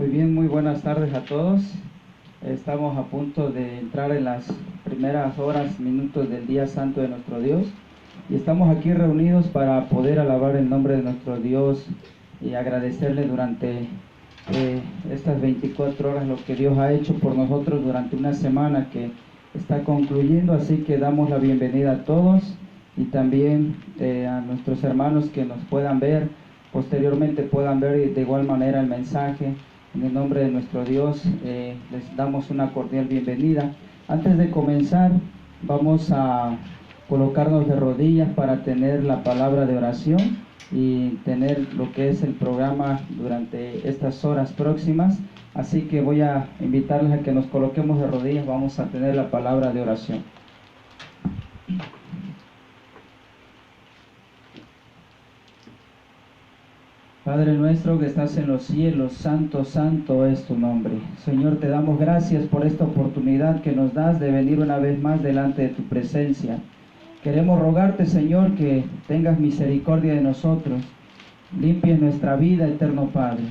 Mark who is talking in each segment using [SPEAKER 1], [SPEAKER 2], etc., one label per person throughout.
[SPEAKER 1] Muy bien, muy buenas tardes a todos. Estamos a punto de entrar en las primeras horas, minutos del día santo de nuestro Dios. Y estamos aquí reunidos para poder alabar el nombre de nuestro Dios y agradecerle durante estas 24 horas lo que Dios ha hecho por nosotros durante una semana que está concluyendo. Así que damos la bienvenida a todos y también a nuestros hermanos que nos puedan ver, posteriormente puedan ver de igual manera el mensaje. En el nombre de nuestro Dios les damos una cordial bienvenida. Antes de comenzar, vamos a colocarnos de rodillas para tener la palabra de oración y tener lo que es el programa durante estas horas próximas. Así que voy a invitarles a que nos coloquemos de rodillas. Vamos a tener la palabra de oración. Padre nuestro que estás en los cielos, santo, santo es tu nombre. Señor, te damos gracias por esta oportunidad que nos das de venir una vez más delante de tu presencia. Queremos rogarte, Señor, que tengas misericordia de nosotros, limpies nuestra vida, eterno Padre.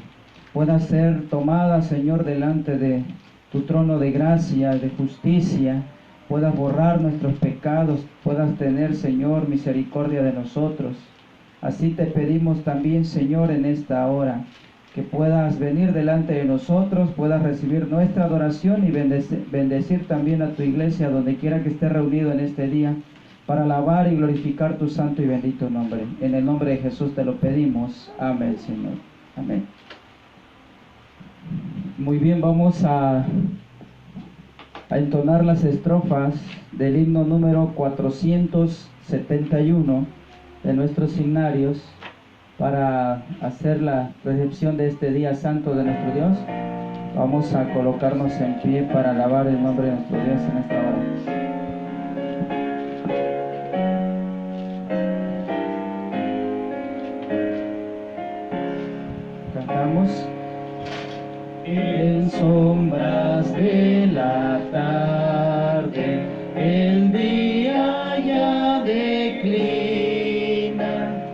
[SPEAKER 1] Pueda ser tomada, Señor, delante de tu trono de gracia, de justicia, puedas borrar nuestros pecados, puedas tener, Señor, misericordia de nosotros. Así te pedimos también, Señor, en esta hora, que puedas venir delante de nosotros, puedas recibir nuestra adoración y bendecir también a tu iglesia, donde quiera que esté reunido en este día, para alabar y glorificar tu santo y bendito nombre. En el nombre de Jesús te lo pedimos. Amén, Señor. Amén. Muy bien, vamos a entonar las estrofas del himno número 471 de nuestros signarios para hacer la recepción de este día santo de nuestro Dios. Vamos a colocarnos en pie para alabar el nombre de nuestro Dios en esta hora. Cantamos. En sombras de la tarde, el día ya declina,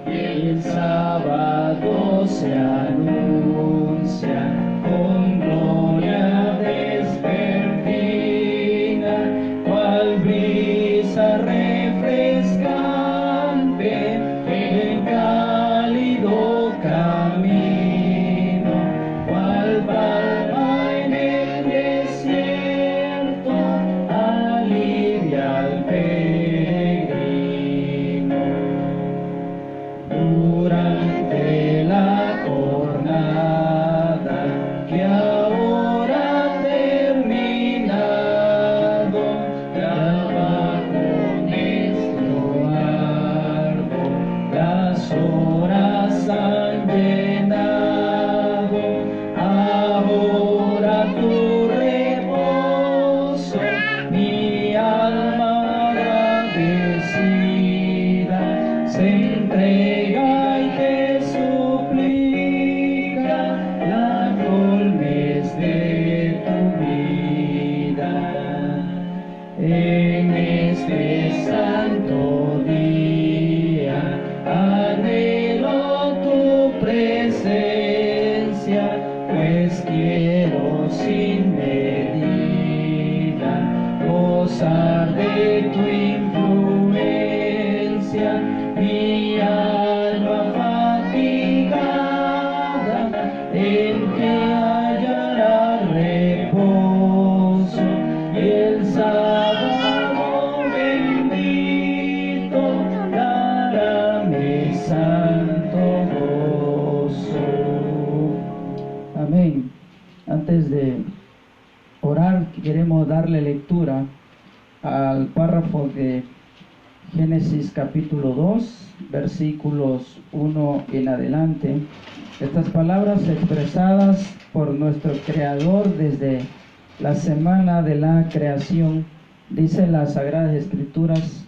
[SPEAKER 1] el sábado se anuncia con gloria vespertina, cual brisa refrescante en cálido camino, cual palma en el desierto alivia al peregrino. Durante la jornada que ahora ha terminado, trabajo nuestro arduo, las horas han llenado. Ahora tu reposo, mi alma agradecida se entrega y te suplica, la colmes de tu vida. En este santo día anhelo tu presencia, pues quiero sin medida gozar de tu influencia. Mi alma fatigada en ti hallará reposo, y el sábado bendito dará mi santo gozo. Amén. Antes de orar, queremos darle lectura al párrafo de Génesis capítulo 2, versículos 1 en adelante. Estas palabras expresadas por nuestro Creador desde la semana de la creación, dicen las Sagradas Escrituras: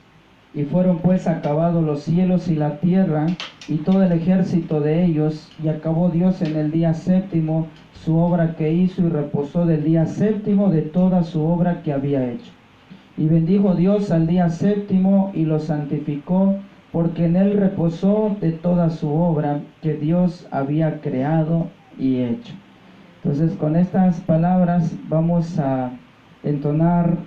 [SPEAKER 1] y fueron pues acabados los cielos y la tierra y todo el ejército de ellos, y acabó Dios en el día séptimo su obra que hizo, y reposó del día séptimo de toda su obra que había hecho. Y bendijo Dios al día séptimo y lo santificó, porque en él reposó de toda su obra que Dios había creado y hecho. Entonces, con estas palabras vamos a entonar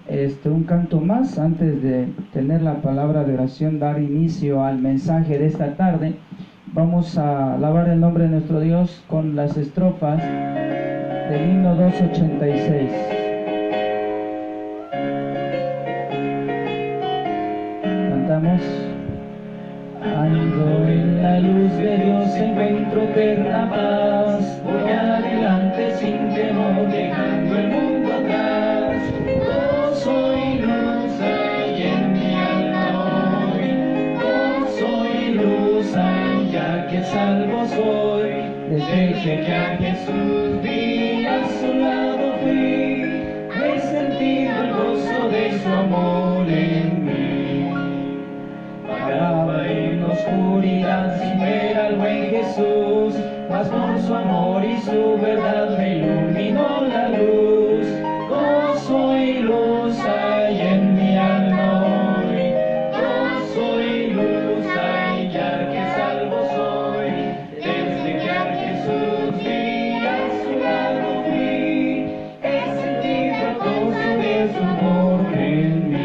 [SPEAKER 1] un canto más antes de tener la palabra de oración, dar inicio al mensaje de esta tarde. Vamos a alabar el nombre de nuestro Dios con las estrofas del himno 286. Cantamos. Ando en la luz de Dios, encuentro eterna paz. Voy adelante sin temor, dejando el mundo atrás. Gozo y luz hay en mi alma hoy. Gozo y luz hay, ya que salvo soy. Desde que a Jesús vi, a su lado fui. He sentido el gozo de su amor en mí. Vagaba en oscuridad sin ver al buen Jesús, mas por su amor y su verdad me iluminó la luz. Gozo y luz hay en mi alma hoy. Gozo y luz hay, ya que salvo soy. Desde que a Jesús vi, a su lado fui. He sentido el gozo de su amor en mí.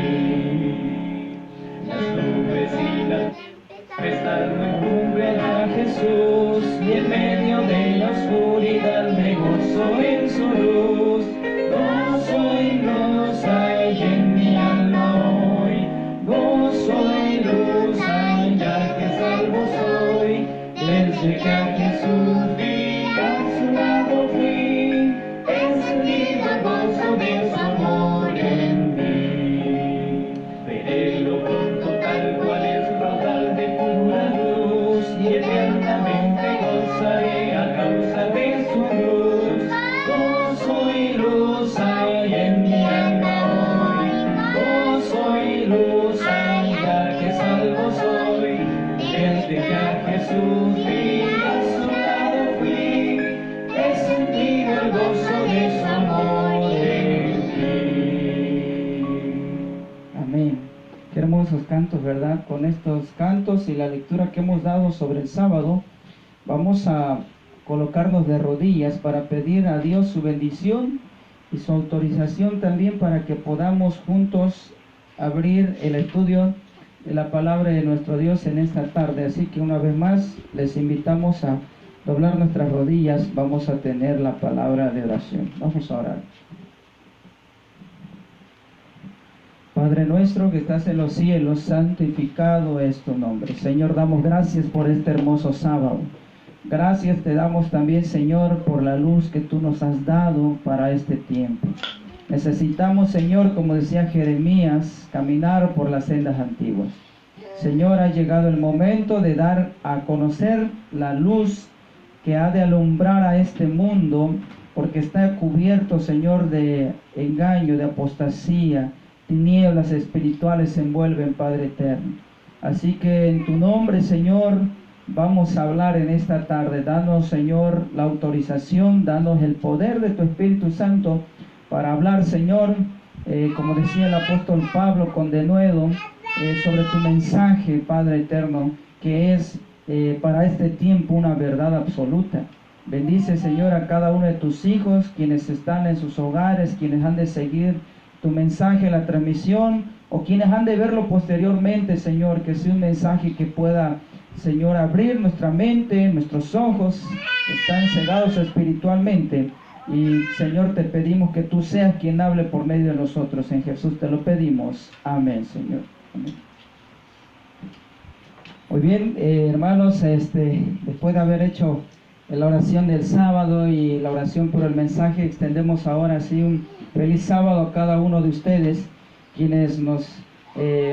[SPEAKER 1] Las nubes y la tempestad me cubren a Jesús, y en medio de la oscuridad me gozo en su luz. Gozo y luz hay en mi alma hoy. Gozo y luz hay, ya que salvo soy. Desde que a Jesús vi, a su lado fui. He sentido el gozo de su amor en mí. Verélo pronto tal cual es, rodal de pura luz, y eternamente gozaré a causa de su luz. Gozo y luz hay en mi alma hoy. Gozo y luz hay, ya que salvo soy. Desde que a Jesús vi, a su lado fui. He sentido el gozo de su amor en mí. Amén. Qué hermosos cantos, ¿verdad? Con estos cantos y la lectura que hemos dado sobre el sábado, vamos a colocarnos de rodillas para pedir a Dios su bendición y su autorización también para que podamos juntos abrir el estudio de la palabra de nuestro Dios en esta tarde. Así que una vez más les invitamos a doblar nuestras rodillas. Vamos a tener la palabra de oración. Vamos a orar. Padre nuestro que estás en los cielos, santificado es tu nombre. Señor, damos gracias por este hermoso sábado. Gracias te damos también, Señor, por la luz que tú nos has dado para este tiempo. Necesitamos, Señor, como decía Jeremías, caminar por las sendas antiguas. Señor, ha llegado el momento de dar a conocer la luz que ha de alumbrar a este mundo, porque está cubierto, Señor, de engaño, de apostasía. Tinieblas espirituales envuelven, Padre eterno. Así que en tu nombre, Señor, vamos a hablar en esta tarde. Danos, Señor, la autorización, danos el poder de tu Espíritu Santo para hablar, Señor, como decía el apóstol Pablo con denuedo, sobre tu mensaje, Padre eterno, que es para este tiempo una verdad absoluta. Bendice, Señor, a cada uno de tus hijos, quienes están en sus hogares, quienes han de seguir tu mensaje, la transmisión, o quienes han de verlo posteriormente, Señor, que sea un mensaje que pueda, Señor, abrir nuestra mente, nuestros ojos, que están cegados espiritualmente. Y, Señor, te pedimos que tú seas quien hable por medio de nosotros. En Jesús te lo pedimos. Amén, Señor. Amén. Muy bien, hermanos, después de haber hecho la oración del sábado y la oración por el mensaje, extendemos ahora así un feliz sábado a cada uno de ustedes, quienes nos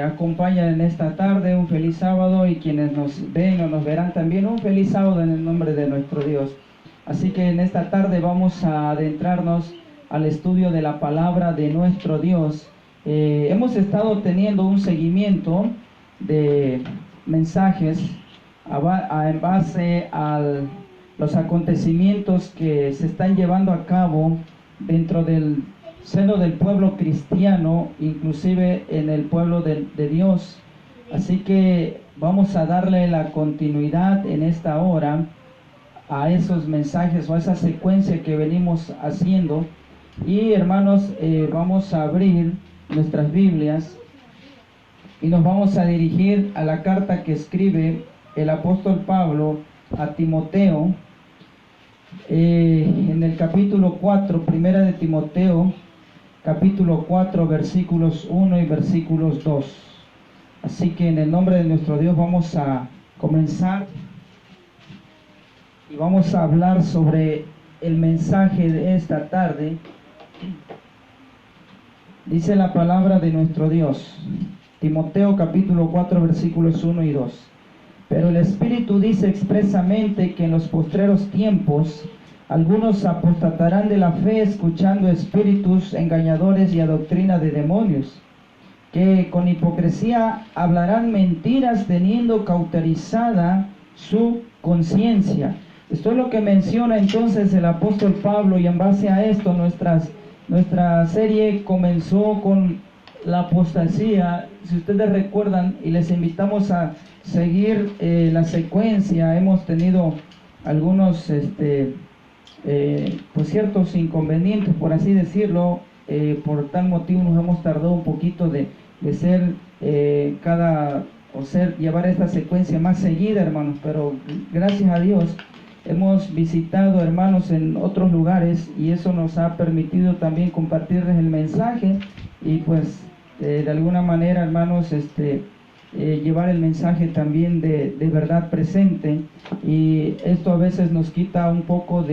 [SPEAKER 1] acompañan en esta tarde. Un feliz sábado, y quienes nos ven o nos verán también, un feliz sábado en el nombre de nuestro Dios. Así que en esta tarde vamos a adentrarnos al estudio de la palabra de nuestro Dios. Hemos estado teniendo un seguimiento de mensajes en base a los acontecimientos que se están llevando a cabo dentro del seno del pueblo cristiano, inclusive en el pueblo de Dios. Así que vamos a darle la continuidad en esta hora a esos mensajes o a esa secuencia que venimos haciendo. Y hermanos, vamos a abrir nuestras Biblias y nos vamos a dirigir a la carta que escribe el apóstol Pablo a Timoteo, en el capítulo 4, primera de Timoteo, capítulo 4, versículos 1 y versículos 2. Así que en el nombre de nuestro Dios vamos a comenzar y vamos a hablar sobre el mensaje de esta tarde. Dice la palabra de nuestro Dios, Timoteo capítulo 4, versículos 1 y 2. Pero el Espíritu dice expresamente que en los postreros tiempos algunos apostatarán de la fe, escuchando espíritus engañadores y a doctrina de demonios, que con hipocresía hablarán mentiras, teniendo cauterizada su conciencia. Esto es lo que menciona entonces el apóstol Pablo, y en base a esto nuestra serie comenzó con la apostasía. Si ustedes recuerdan, y les invitamos a seguir la secuencia, hemos tenido algunos pues ciertos inconvenientes, por así decirlo. Por tal motivo nos hemos tardado un poquito de ser llevar esta secuencia más seguida, hermanos, pero gracias a Dios hemos visitado hermanos en otros lugares y eso nos ha permitido también compartirles el mensaje y pues de alguna manera, hermanos, llevar el mensaje también de verdad presente. Y esto a veces nos quita un poco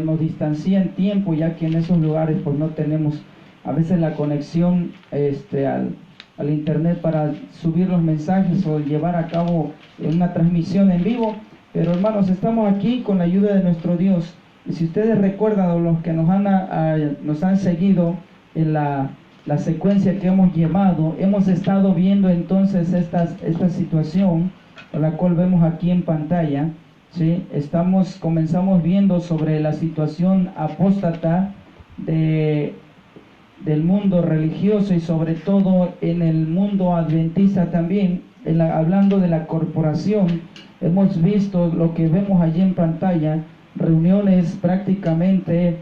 [SPEAKER 1] nos distancia en tiempo, ya que en esos lugares pues no tenemos a veces la conexión al internet para subir los mensajes o llevar a cabo una transmisión en vivo. Pero hermanos, estamos aquí con la ayuda de nuestro Dios. Y si ustedes recuerdan, o los que nos han seguido en la secuencia que hemos llevado, hemos estado viendo entonces esta situación, la cual vemos aquí en pantalla, ¿sí? Comenzamos viendo sobre la situación apóstata del mundo religioso y sobre todo en el mundo adventista también, hablando de la corporación. Hemos visto lo que vemos allí en pantalla, reuniones prácticamente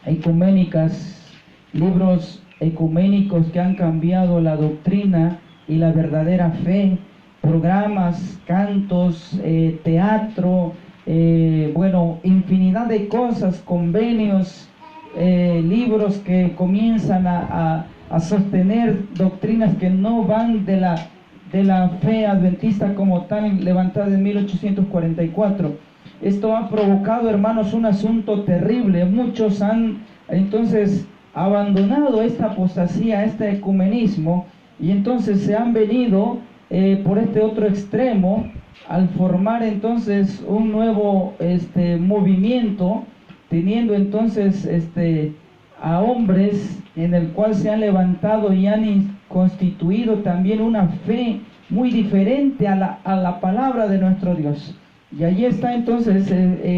[SPEAKER 1] ecuménicas, libros ecuménicos que han cambiado la doctrina y la verdadera fe, programas, cantos, teatro, infinidad de cosas, convenios, libros que comienzan a sostener doctrinas que no van de la fe adventista como tal, levantada en 1844. Esto ha provocado, hermanos, un asunto terrible. Muchos han entonces abandonado esta apostasía, este ecumenismo, y entonces se han venido por este otro extremo al formar entonces un nuevo movimiento, teniendo entonces a hombres en el cual se han levantado y han constituido también una fe muy diferente a la palabra de nuestro Dios. Y allí está entonces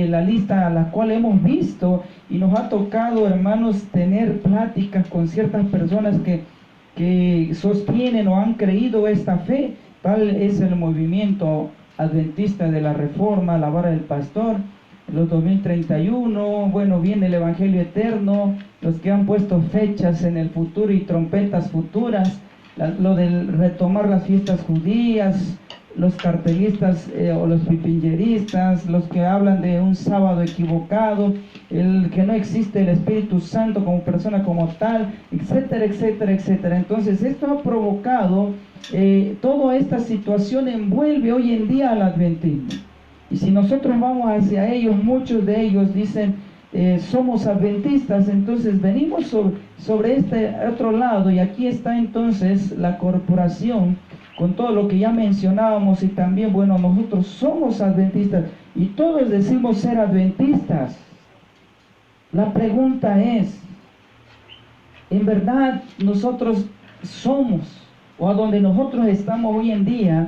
[SPEAKER 1] la lista a la cual hemos visto, y nos ha tocado, hermanos, tener pláticas con ciertas personas que sostienen o han creído esta fe. Tal es el movimiento adventista de la Reforma, la Vara del Pastor, los 2031, viene el Evangelio Eterno, los que han puesto fechas en el futuro y trompetas futuras, lo del retomar las fiestas judías, los cartelistas o los pipilleristas, los que hablan de un sábado equivocado, el que no existe el Espíritu Santo como persona como tal, etcétera, etcétera, etcétera. Entonces esto ha provocado, toda esta situación envuelve hoy en día al adventismo. Y si nosotros vamos hacia ellos, muchos de ellos dicen, somos adventistas, entonces venimos sobre este otro lado, y aquí está entonces la corporación, con todo lo que ya mencionábamos, y también, nosotros somos adventistas, y todos decimos ser adventistas. La pregunta es, ¿en verdad nosotros somos, o a donde nosotros estamos hoy en día,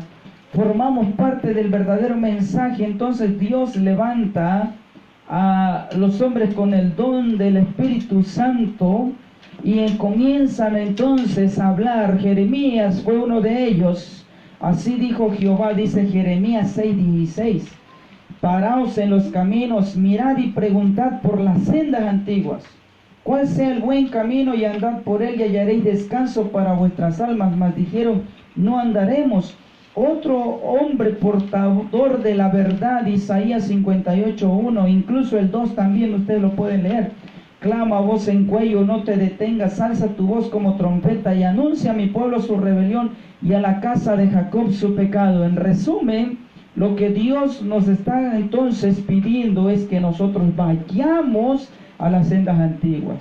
[SPEAKER 1] formamos parte del verdadero mensaje? Entonces Dios levanta a los hombres con el don del Espíritu Santo y comienzan entonces a hablar. Jeremías fue uno de ellos. Así dijo Jehová, dice Jeremías 6:16, Paraos en los caminos, mirad y preguntad por las sendas antiguas, cuál sea el buen camino, y andad por él y hallaréis descanso para vuestras almas. Mas dijeron, no andaremos. Otro hombre portador de la verdad, Isaías 58:1, incluso el 2 también ustedes lo pueden leer. Clama a voz en cuello, no te detengas, alza tu voz como trompeta y anuncia a mi pueblo su rebelión y a la casa de Jacob su pecado. En resumen, lo que Dios nos está entonces pidiendo es que nosotros vayamos a las sendas antiguas.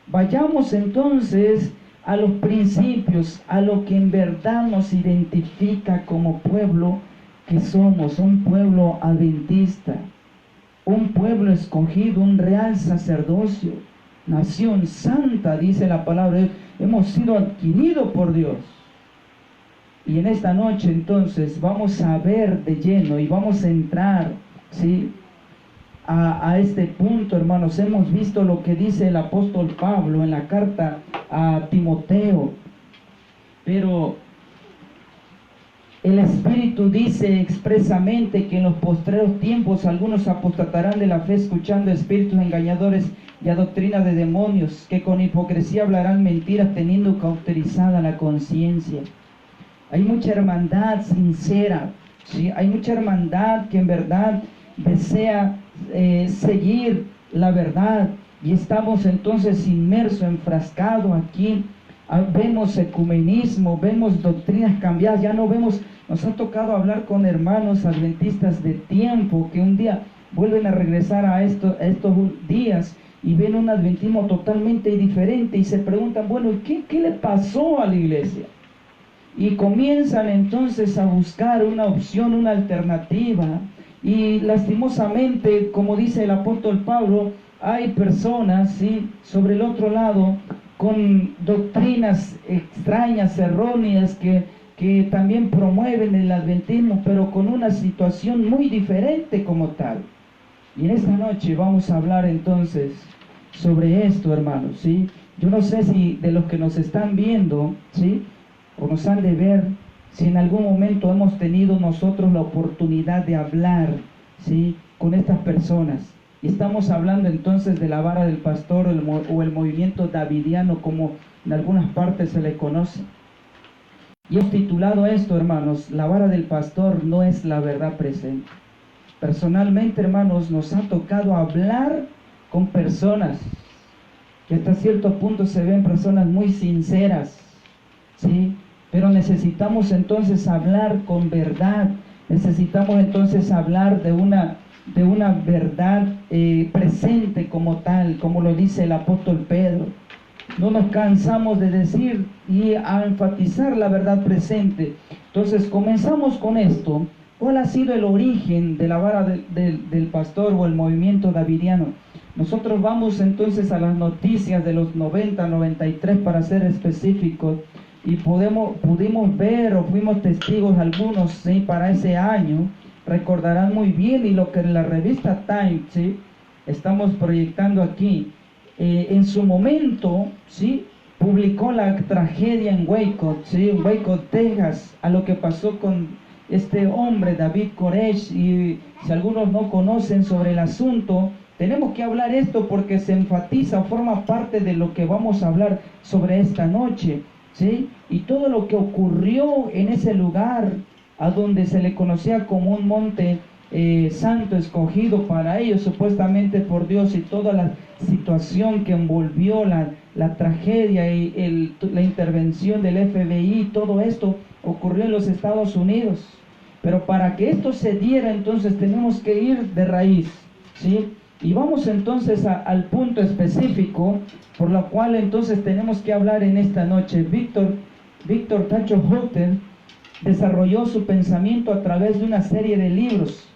[SPEAKER 1] Vayamos entonces a los principios, a lo que en verdad nos identifica como pueblo que somos, un pueblo adventista, un pueblo escogido, un real sacerdocio, nación santa, dice la palabra de Dios. Hemos sido adquiridos por Dios. Y en esta noche entonces vamos a ver de lleno y vamos a entrar, ¿sí?, a este punto, hermanos. Hemos visto lo que dice el apóstol Pablo en la carta a Timoteo, pero el Espíritu dice expresamente que en los postreros tiempos algunos apostatarán de la fe, escuchando espíritus engañadores y a doctrina de demonios, que con hipocresía hablarán mentiras, teniendo cauterizada la conciencia. Hay mucha hermandad sincera, ¿sí? Hay mucha hermandad que en verdad desea seguir la verdad, y estamos entonces inmersos, enfrascados aquí. Vemos ecumenismo, vemos doctrinas cambiadas, ya no vemos. Nos ha tocado hablar con hermanos adventistas de tiempo que un día vuelven a regresar a estos días y ven un adventismo totalmente diferente y se preguntan, bueno, ¿qué le pasó a la iglesia? Y comienzan entonces a buscar una opción, una alternativa. Y lastimosamente, como dice el apóstol Pablo, hay personas, ¿sí?, sobre el otro lado, con doctrinas extrañas, erróneas, que también promueven el adventismo, pero con una situación muy diferente como tal. Y en esta noche vamos a hablar entonces sobre esto, hermanos, ¿sí? Yo no sé si de los que nos están viendo, ¿sí?, o nos han de ver, si en algún momento hemos tenido nosotros la oportunidad de hablar, ¿sí?, con estas personas. Y estamos hablando entonces de la vara del pastor o el movimiento davidiano, como en algunas partes se le conoce. Y hemos titulado esto, hermanos, la vara del pastor no es la verdad presente. Personalmente, hermanos, nos ha tocado hablar con personas que hasta cierto punto se ven personas muy sinceras, ¿sí? Pero necesitamos entonces hablar con verdad, necesitamos entonces hablar de una verdad presente como tal, como lo dice el apóstol Pedro. No nos cansamos de decir y a enfatizar la verdad presente. Entonces comenzamos con esto. ¿Cuál ha sido el origen de la vara del pastor o el movimiento davidiano? Nosotros vamos entonces a las noticias de los 90, 93 para ser específicos. Y pudimos ver o fuimos testigos algunos, ¿sí?, para ese año. Recordarán muy bien, y lo que en la revista Time, ¿sí?, estamos proyectando aquí, en su momento, ¿sí?, publicó la tragedia en Waco, ¿sí?, en Waco, Texas, a lo que pasó con este hombre, David Koresh. Y si algunos no conocen sobre el asunto, tenemos que hablar esto porque se enfatiza, forma parte de lo que vamos a hablar sobre esta noche, ¿sí? Y todo lo que ocurrió en ese lugar, a donde se le conocía como un monte santo, escogido para ellos supuestamente por Dios, y toda la situación que envolvió la tragedia y la intervención del FBI, todo esto ocurrió en los Estados Unidos. Pero para que esto se diera, entonces tenemos que ir de raíz, ¿sí? Y vamos entonces al punto específico, por lo cual entonces tenemos que hablar en esta noche. Víctor Tacho Hutter desarrolló su pensamiento a través de una serie de libros.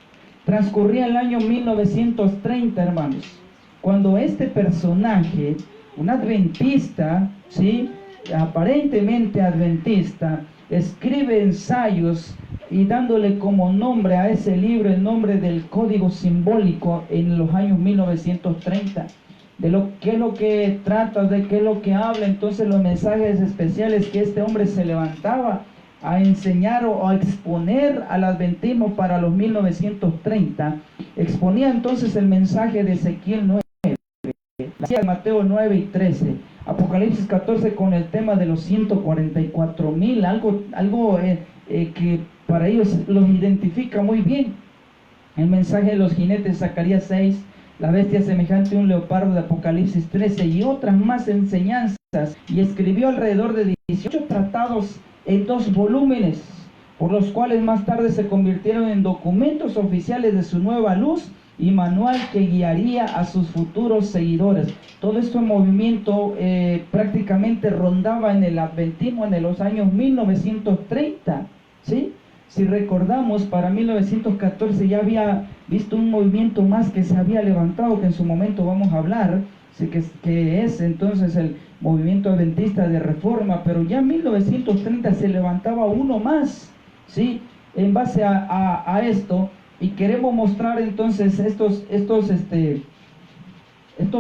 [SPEAKER 1] Transcurría el año 1930, hermanos, cuando este personaje, un adventista, ¿sí?, aparentemente adventista, escribe ensayos y dándole como nombre a ese libro el nombre del código simbólico en los años 1930. De qué es lo que trata, de qué es lo que habla, entonces los mensajes especiales que este hombre se levantaba a enseñar o a exponer al adventismo para los 1930, exponía entonces el mensaje de Ezequiel 9, Mateo 9 y 13, Apocalipsis 14 con el tema de los 144,000, algo que para ellos los identifica muy bien. El mensaje de los jinetes, Zacarías 6, la bestia semejante a un leopardo, de Apocalipsis 13, y otras más enseñanzas, y escribió alrededor de 18 tratados en 2 volúmenes, por los cuales más tarde se convirtieron en documentos oficiales de su nueva luz y manual que guiaría a sus futuros seguidores. Todo este movimiento prácticamente rondaba en el adventismo en los años 1930, ¿sí? Si recordamos, para 1914 ya había visto un movimiento más que se había levantado, que en su momento vamos a hablar, que es entonces el movimiento adventista de reforma, pero ya en 1930 se levantaba uno más, ¿sí? En base a esto, y queremos mostrar entonces estos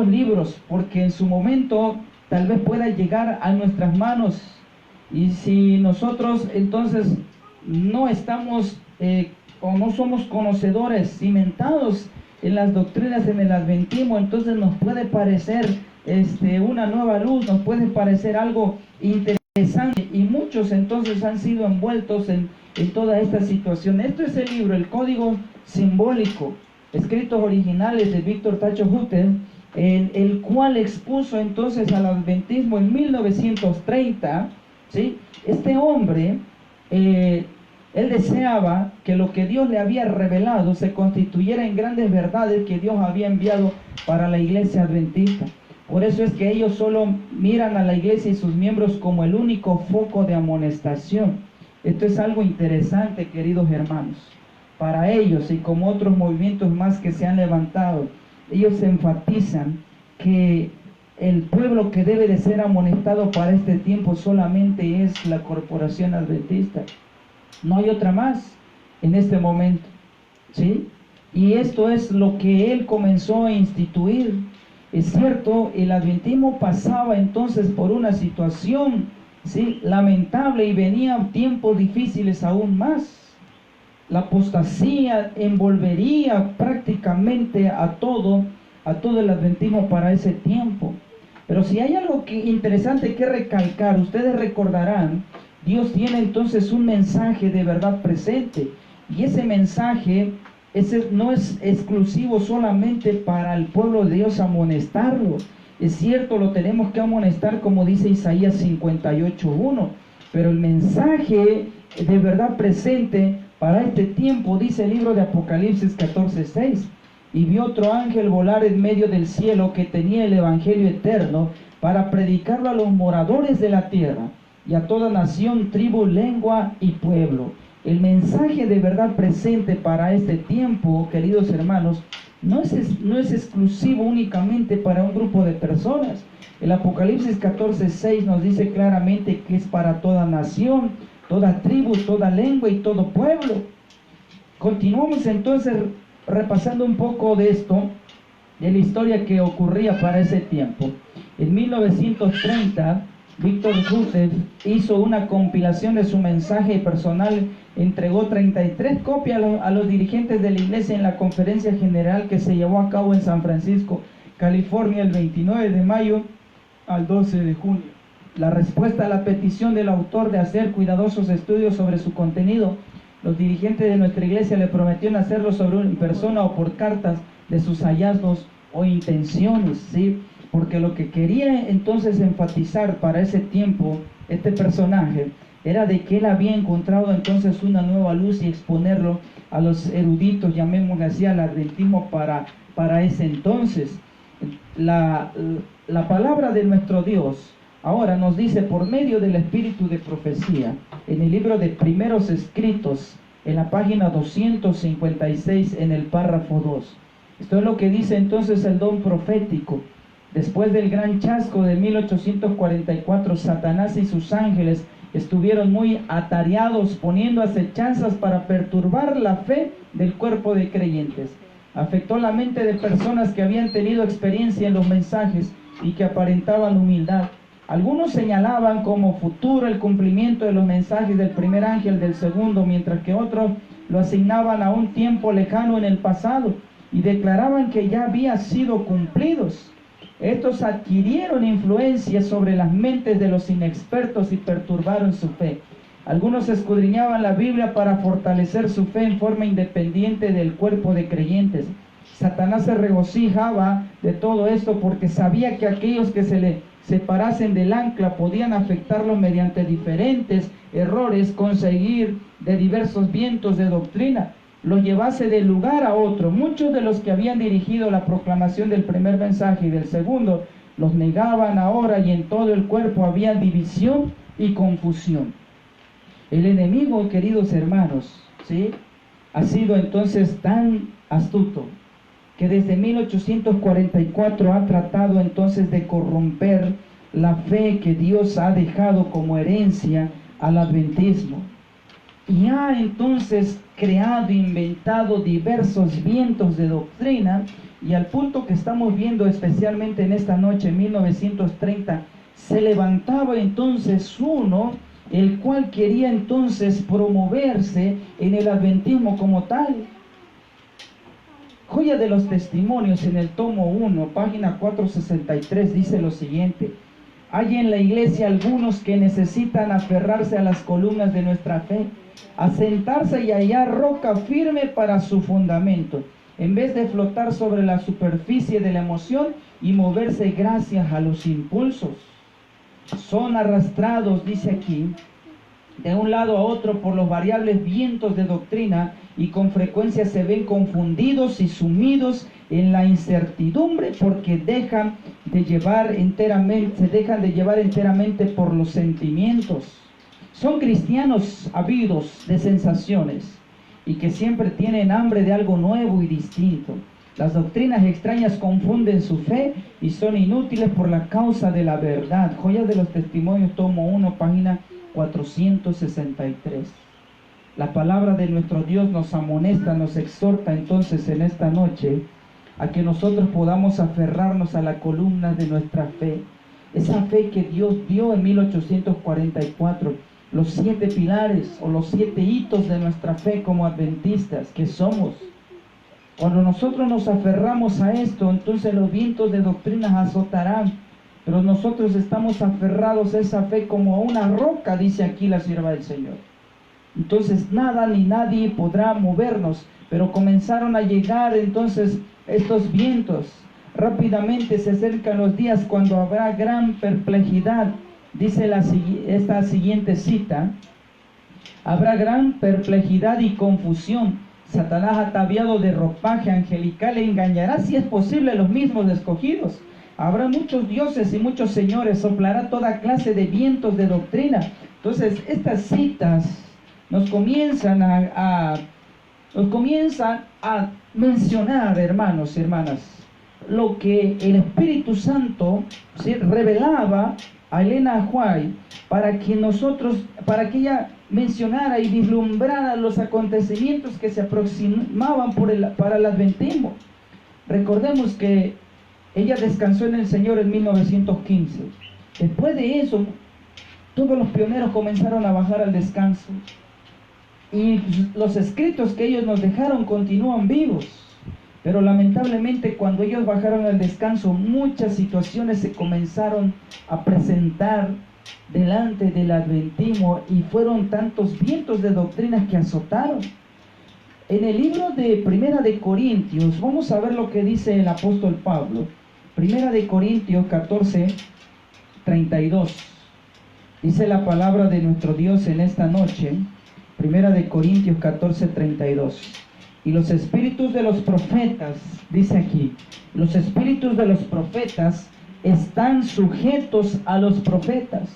[SPEAKER 1] libros, porque en su momento tal vez pueda llegar a nuestras manos, y si nosotros entonces no estamos o no somos conocedores, cimentados en las doctrinas en el adventismo, entonces nos puede parecer una nueva luz, nos puede parecer algo interesante, y muchos entonces han sido envueltos en toda esta situación. Esto es el libro, el Código Simbólico, escritos originales de Víctor Tacho Hutter, el cual expuso entonces al adventismo en 1930, ¿sí? Este hombre, él deseaba que lo que Dios le había revelado se constituyera en grandes verdades que Dios había enviado para la iglesia adventista. Por eso es que ellos solo miran a la iglesia y sus miembros como el único foco de amonestación. Esto es algo interesante, queridos hermanos. Para ellos, y como otros movimientos más que se han levantado, ellos enfatizan que el pueblo que debe de ser amonestado para este tiempo solamente es la corporación adventista. No hay otra más en este momento, ¿sí? Y esto es lo que él comenzó a instituir. Es cierto, el adventismo pasaba entonces por una situación, ¿sí?, lamentable, y venían tiempos difíciles aún más. La apostasía envolvería prácticamente a todo el adventismo para ese tiempo. Pero si hay algo interesante que recalcar, ustedes recordarán, Dios tiene entonces un mensaje de verdad presente, y ese mensaje no es exclusivo solamente para el pueblo de Dios amonestarlo. Es cierto, lo tenemos que amonestar como dice Isaías 58:1, pero el mensaje de verdad presente para este tiempo, dice el libro de Apocalipsis 14:6, y vi otro ángel volar en medio del cielo que tenía el evangelio eterno para predicarlo a los moradores de la tierra y a toda nación, tribu, lengua y pueblo. El mensaje de verdad presente para este tiempo, queridos hermanos, no es exclusivo únicamente para un grupo de personas. El Apocalipsis 14:6 nos dice claramente que es para toda nación, toda tribu, toda lengua y todo pueblo. Continuamos entonces repasando un poco de esto, de la historia que ocurría para ese tiempo. En 1930, Víctor Hutter hizo una compilación de su mensaje personal, entregó 33 copias a los dirigentes de la iglesia en la conferencia general que se llevó a cabo en San Francisco, California, el 29 de mayo al 12 de junio. La respuesta a la petición del autor de hacer cuidadosos estudios sobre su contenido, los dirigentes de nuestra iglesia le prometieron hacerlo en persona o por cartas de sus hallazgos o intenciones, ¿sí? Porque lo que quería entonces enfatizar para ese tiempo este personaje era de que él había encontrado entonces una nueva luz y exponerlo a los eruditos, llamémosle así, al adventismo para ese entonces. La palabra de nuestro Dios ahora nos dice por medio del espíritu de profecía en el libro de Primeros Escritos, en la página 256, en el párrafo 2. Esto es lo que dice entonces el don profético. Después del gran chasco de 1844, Satanás y sus ángeles estuvieron muy atareados poniendo acechanzas para perturbar la fe del cuerpo de creyentes. Afectó la mente de personas que habían tenido experiencia en los mensajes y que aparentaban humildad. Algunos señalaban como futuro el cumplimiento de los mensajes del primer ángel del segundo, mientras que otros lo asignaban a un tiempo lejano en el pasado y declaraban que ya había sido cumplidos. Estos adquirieron influencia sobre las mentes de los inexpertos y perturbaron su fe. Algunos escudriñaban la Biblia para fortalecer su fe en forma independiente del cuerpo de creyentes. Satanás se regocijaba de todo esto porque sabía que aquellos que se le separasen del ancla podían afectarlo mediante diferentes errores, conseguir de diversos vientos de doctrina, lo llevase de lugar a otro. Muchos de los que habían dirigido la proclamación del primer mensaje y del segundo los negaban ahora, y en todo el cuerpo había división y confusión. El enemigo, queridos hermanos, ¿sí?, ha sido entonces tan astuto que desde 1844 ha tratado entonces de corromper la fe que Dios ha dejado como herencia al adventismo. Y ha entonces creado, inventado diversos vientos de doctrina, y al punto que estamos viendo especialmente en esta noche, en 1930, se levantaba entonces uno, el cual quería entonces promoverse en el adventismo como tal. Joya de los Testimonios, en el tomo 1, página 463, dice lo siguiente: hay en la iglesia algunos que necesitan aferrarse a las columnas de nuestra fe, asentarse y hallar roca firme para su fundamento, en vez de flotar sobre la superficie de la emoción y moverse gracias a los impulsos. Son arrastrados, dice aquí, de un lado a otro por los variables vientos de doctrina, y con frecuencia se ven confundidos y sumidos en la incertidumbre porque se dejan de llevar enteramente por los sentimientos. Son cristianos ávidos de sensaciones y que siempre tienen hambre de algo nuevo y distinto. Las doctrinas extrañas confunden su fe y son inútiles por la causa de la verdad. Joya de los Testimonios, tomo 1, página 463. La palabra de nuestro Dios nos amonesta, nos exhorta entonces en esta noche a que nosotros podamos aferrarnos a la columna de nuestra fe, esa fe que Dios dio en 1844, los 7 pilares o los 7 hitos de nuestra fe como adventistas que somos. Cuando nosotros nos aferramos a esto, entonces los vientos de doctrinas azotarán, pero nosotros estamos aferrados a esa fe como a una roca, dice aquí la sierva del Señor. Entonces nada ni nadie podrá movernos. Pero comenzaron a llegar entonces estos vientos. Rápidamente se acercan los días cuando habrá gran perplejidad. Dice esta siguiente cita: habrá gran perplejidad y confusión. Satanás, ataviado de ropaje angelical, engañará, si es posible, a los mismos escogidos. Habrá muchos dioses y muchos señores, soplará toda clase de vientos de doctrina. Entonces estas citas nos comienzan a mencionar, hermanos y hermanas, lo que el Espíritu Santo, ¿sí?, revelaba a Elena White para que ella mencionara y vislumbrara los acontecimientos que se aproximaban para el adventismo. Recordemos que ella descansó en el Señor en 1915. Después de eso, todos los pioneros comenzaron a bajar al descanso. Y los escritos que ellos nos dejaron continúan vivos. Pero lamentablemente cuando ellos bajaron al descanso, muchas situaciones se comenzaron a presentar delante del adventismo y fueron tantos vientos de doctrinas que azotaron. En el libro de Primera de Corintios, vamos a ver lo que dice el apóstol Pablo. Primera de Corintios 14, 32. Dice la palabra de nuestro Dios en esta noche. Primera de Corintios 14, 32. Y los espíritus de los profetas, dice aquí, los espíritus de los profetas están sujetos a los profetas.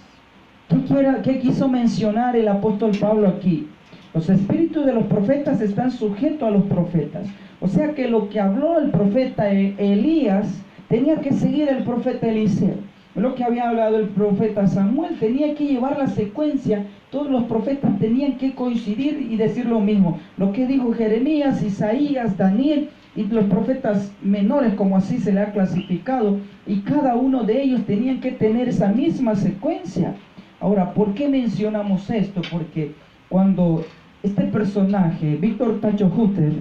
[SPEAKER 1] ¿Qué quiso mencionar el apóstol Pablo aquí? Los espíritus de los profetas están sujetos a los profetas. O sea que lo que habló el profeta Elías tenía que seguir el profeta Eliseo. Lo que había hablado el profeta Samuel tenía que llevar la secuencia. Todos los profetas tenían que coincidir y decir lo mismo. Lo que dijo Jeremías, Isaías, Daniel, y los profetas menores, como así se le ha clasificado, y cada uno de ellos tenían que tener esa misma secuencia. Ahora, ¿por qué mencionamos esto? Porque cuando este personaje, Víctor Tacho Hutter,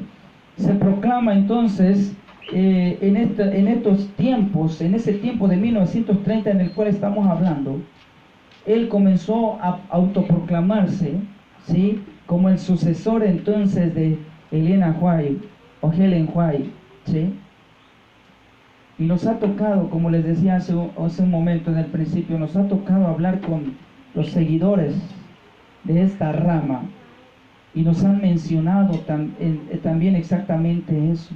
[SPEAKER 1] se proclama entonces en estos tiempos, en ese tiempo de 1930 en el cual estamos hablando, él comenzó a autoproclamarse, ¿sí?, como el sucesor entonces de Elena White o Helen White, ¿sí? Y nos ha tocado, como les decía hace un momento en el principio, nos ha tocado hablar con los seguidores de esta rama y nos han mencionado también exactamente eso.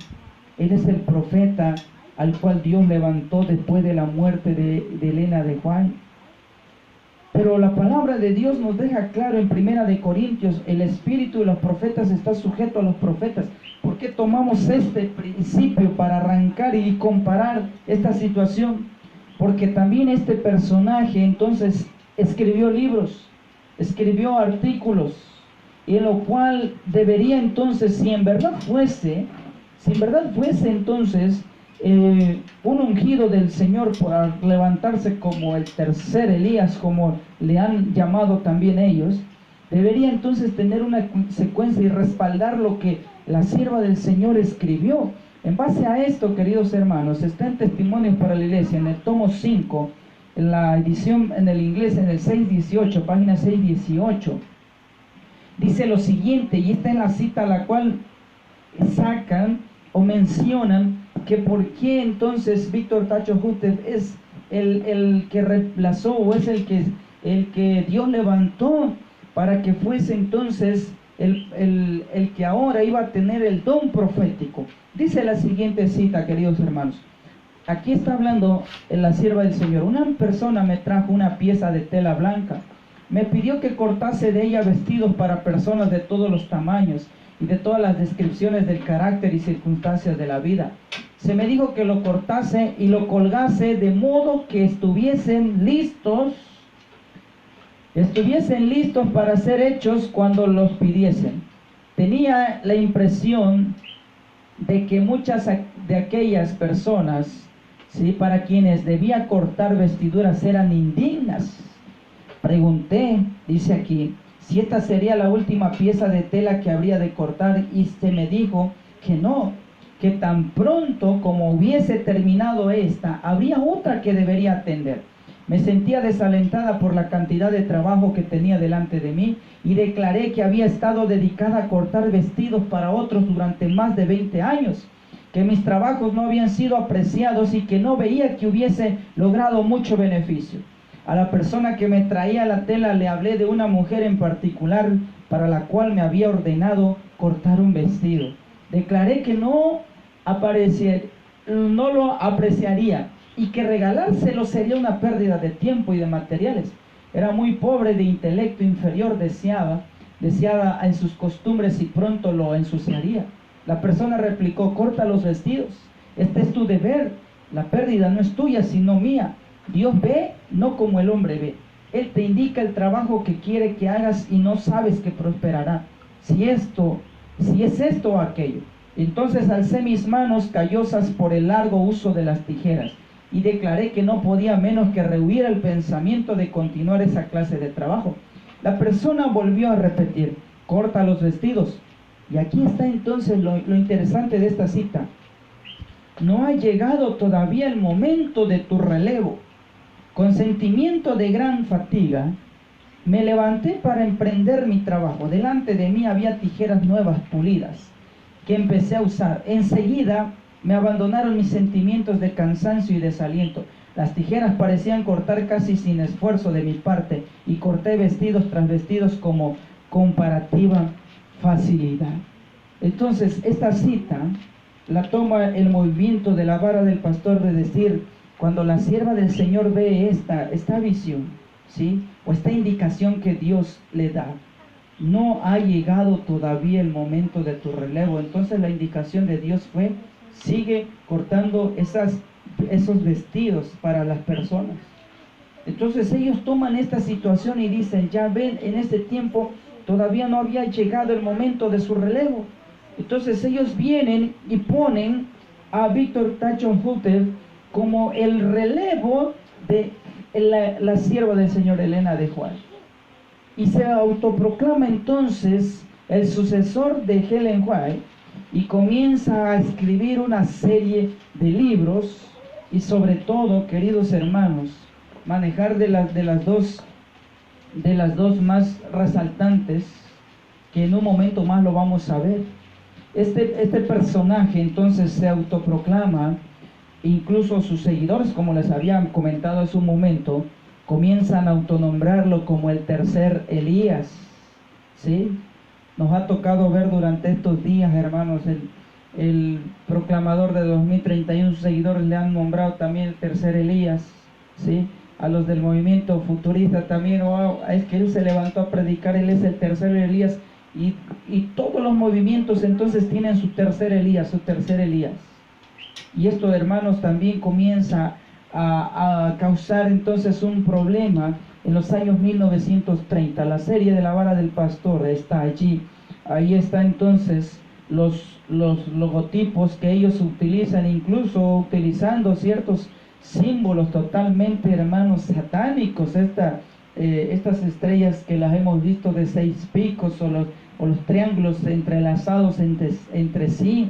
[SPEAKER 1] Él es el profeta al cual Dios levantó después de la muerte de Elena de White. Pero la palabra de Dios nos deja claro en 1 Corintios, el espíritu de los profetas está sujeto a los profetas. ¿Por qué tomamos este principio para arrancar y comparar esta situación? Porque también este personaje entonces escribió libros, escribió artículos, y en lo cual debería entonces, si en verdad fuese entonces un ungido del Señor para levantarse como el tercer Elías, como le han llamado también ellos, debería entonces tener una secuencia y respaldar lo que la sierva del Señor escribió. En base a esto, queridos hermanos, está en Testimonios para la Iglesia, en el tomo 5, en la edición en el inglés, en el 618, página 618, dice lo siguiente, y esta es la cita a la cual sacan o mencionan que por qué entonces Víctor Tacho Hutter es el que reemplazó o es el que Dios levantó para que fuese entonces el que ahora iba a tener el don profético. Dice la siguiente cita, queridos hermanos. Aquí está hablando la sierva del Señor. Una persona me trajo una pieza de tela blanca. Me pidió que cortase de ella vestidos para personas de todos los tamaños y de todas las descripciones del carácter y circunstancias de la vida. Se me dijo que lo cortase y lo colgase de modo que estuviesen listos para ser hechos cuando los pidiesen. Tenía la impresión de que muchas de aquellas personas, ¿sí?, para quienes debía cortar vestiduras eran indignas. Pregunté, dice aquí, si esta sería la última pieza de tela que habría de cortar, y se me dijo que no, que tan pronto como hubiese terminado esta, habría otra que debería atender. Me sentía desalentada por la cantidad de trabajo que tenía delante de mí y declaré que había estado dedicada a cortar vestidos para otros durante más de 20 años, que mis trabajos no habían sido apreciados y que no veía que hubiese logrado mucho beneficio. A la persona que me traía la tela le hablé de una mujer en particular para la cual me había ordenado cortar un vestido. Declaré que no lo apreciaría y que regalárselo sería una pérdida de tiempo y de materiales. Era muy pobre, de intelecto inferior, deseaba en sus costumbres y pronto lo ensuciaría. La persona replicó: corta los vestidos, este es tu deber, la pérdida no es tuya sino mía. Dios ve no como el hombre ve. Él te indica el trabajo que quiere que hagas y no sabes que prosperará. Si es esto o aquello. Entonces alcé mis manos callosas por el largo uso de las tijeras y declaré que no podía menos que rehuir el pensamiento de continuar esa clase de trabajo. La persona volvió a repetir: corta los vestidos. Y aquí está entonces lo interesante de esta cita. No ha llegado todavía el momento de tu relevo. Con sentimiento de gran fatiga, me levanté para emprender mi trabajo. Delante de mí había tijeras nuevas pulidas, que empecé a usar. Enseguida me abandonaron mis sentimientos de cansancio y desaliento. Las tijeras parecían cortar casi sin esfuerzo de mi parte, y corté vestidos tras vestidos como comparativa facilidad. Entonces, esta cita la toma el movimiento de la vara del pastor de decir: cuando la sierva del Señor ve esta visión, ¿sí?, o esta indicación que Dios le da, no ha llegado todavía el momento de tu relevo. Entonces la indicación de Dios fue: sigue cortando esos vestidos para las personas. Entonces ellos toman esta situación y dicen: ya ven, en este tiempo todavía no había llegado el momento de su relevo. Entonces ellos vienen y ponen a Víctor Tacho Hutter como el relevo de la sierva del Señor Elena de White. Y se autoproclama entonces el sucesor de Ellen White y comienza a escribir una serie de libros y sobre todo, queridos hermanos, manejar de las dos más resaltantes, que en un momento más lo vamos a ver. Este personaje entonces se autoproclama, incluso sus seguidores, como les había comentado hace un momento, comienzan a autonombrarlo como el tercer Elías, ¿sí? Nos ha tocado ver durante estos días, hermanos, el proclamador de 2031, sus seguidores le han nombrado también el tercer Elías, ¿sí? A los del movimiento futurista también, wow, es que él se levantó a predicar, él es el tercer Elías, y todos los movimientos entonces tienen su tercer Elías, Y esto, hermanos, también comienza a causar entonces un problema en los años 1930. La serie de la vara del pastor está allí. Ahí está entonces los logotipos que ellos utilizan, incluso utilizando ciertos símbolos totalmente, hermanos, satánicos. Estas estrellas que las hemos visto de 6 picos, o los triángulos entrelazados entre sí.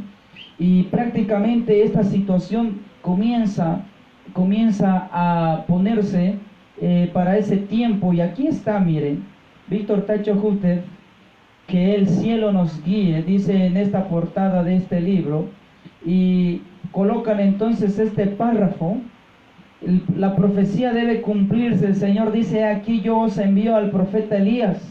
[SPEAKER 1] Y prácticamente esta situación comienza a ponerse para ese tiempo. Y aquí está, miren, Víctor Tacho Hutter, que el cielo nos guíe, dice en esta portada de este libro, y colocan entonces este párrafo: la profecía debe cumplirse. El Señor dice: aquí yo os envío al profeta Elías,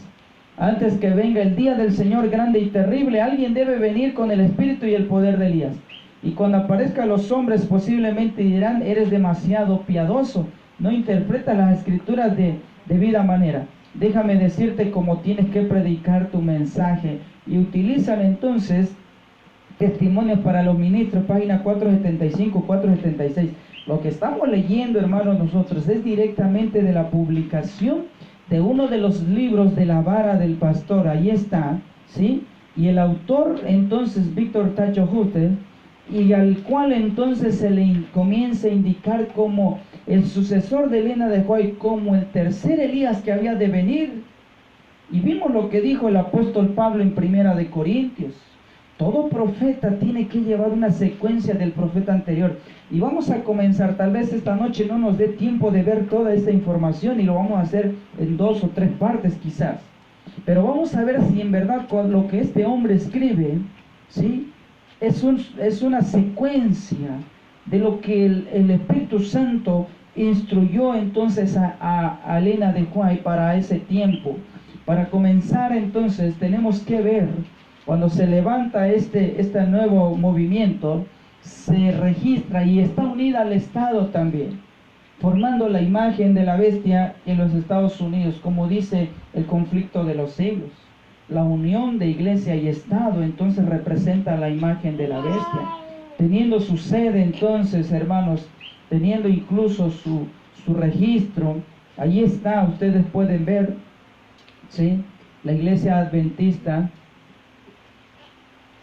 [SPEAKER 1] antes que venga el día del Señor grande y terrible. Alguien debe venir con el espíritu y el poder de Elías, y cuando aparezcan los hombres posiblemente dirán: eres demasiado piadoso, no interpretas las escrituras de debida manera. Déjame decirte cómo tienes que predicar tu mensaje. Y utilizan entonces testimonios para los ministros, página 475, 476. Lo que estamos leyendo, hermanos, nosotros es directamente de la publicación de uno de los libros de la vara del pastor. Ahí está, ¿sí? Y el autor entonces, Víctor Tacho Hutter, y al cual entonces se le comienza a indicar como el sucesor de Elena de White, como el tercer Elías que había de venir. Y vimos lo que dijo el apóstol Pablo en Primera de Corintios: todo profeta tiene que llevar una secuencia del profeta anterior. Y vamos a comenzar, tal vez esta noche no nos dé tiempo de ver toda esta información, y lo vamos a hacer en 2 o 3 partes quizás, pero vamos a ver si en verdad con lo que este hombre escribe, ¿sí?, es una secuencia de lo que el Espíritu Santo instruyó entonces a Elena de White para ese tiempo. Para comenzar entonces tenemos que ver, cuando se levanta este nuevo movimiento, se registra y está unida al Estado también, formando la imagen de la bestia en los Estados Unidos, como dice el conflicto de los siglos. La unión de iglesia y Estado entonces representa la imagen de la bestia, teniendo su sede entonces, hermanos, teniendo incluso su registro. Allí está, ustedes pueden ver, ¿sí?, la iglesia adventista.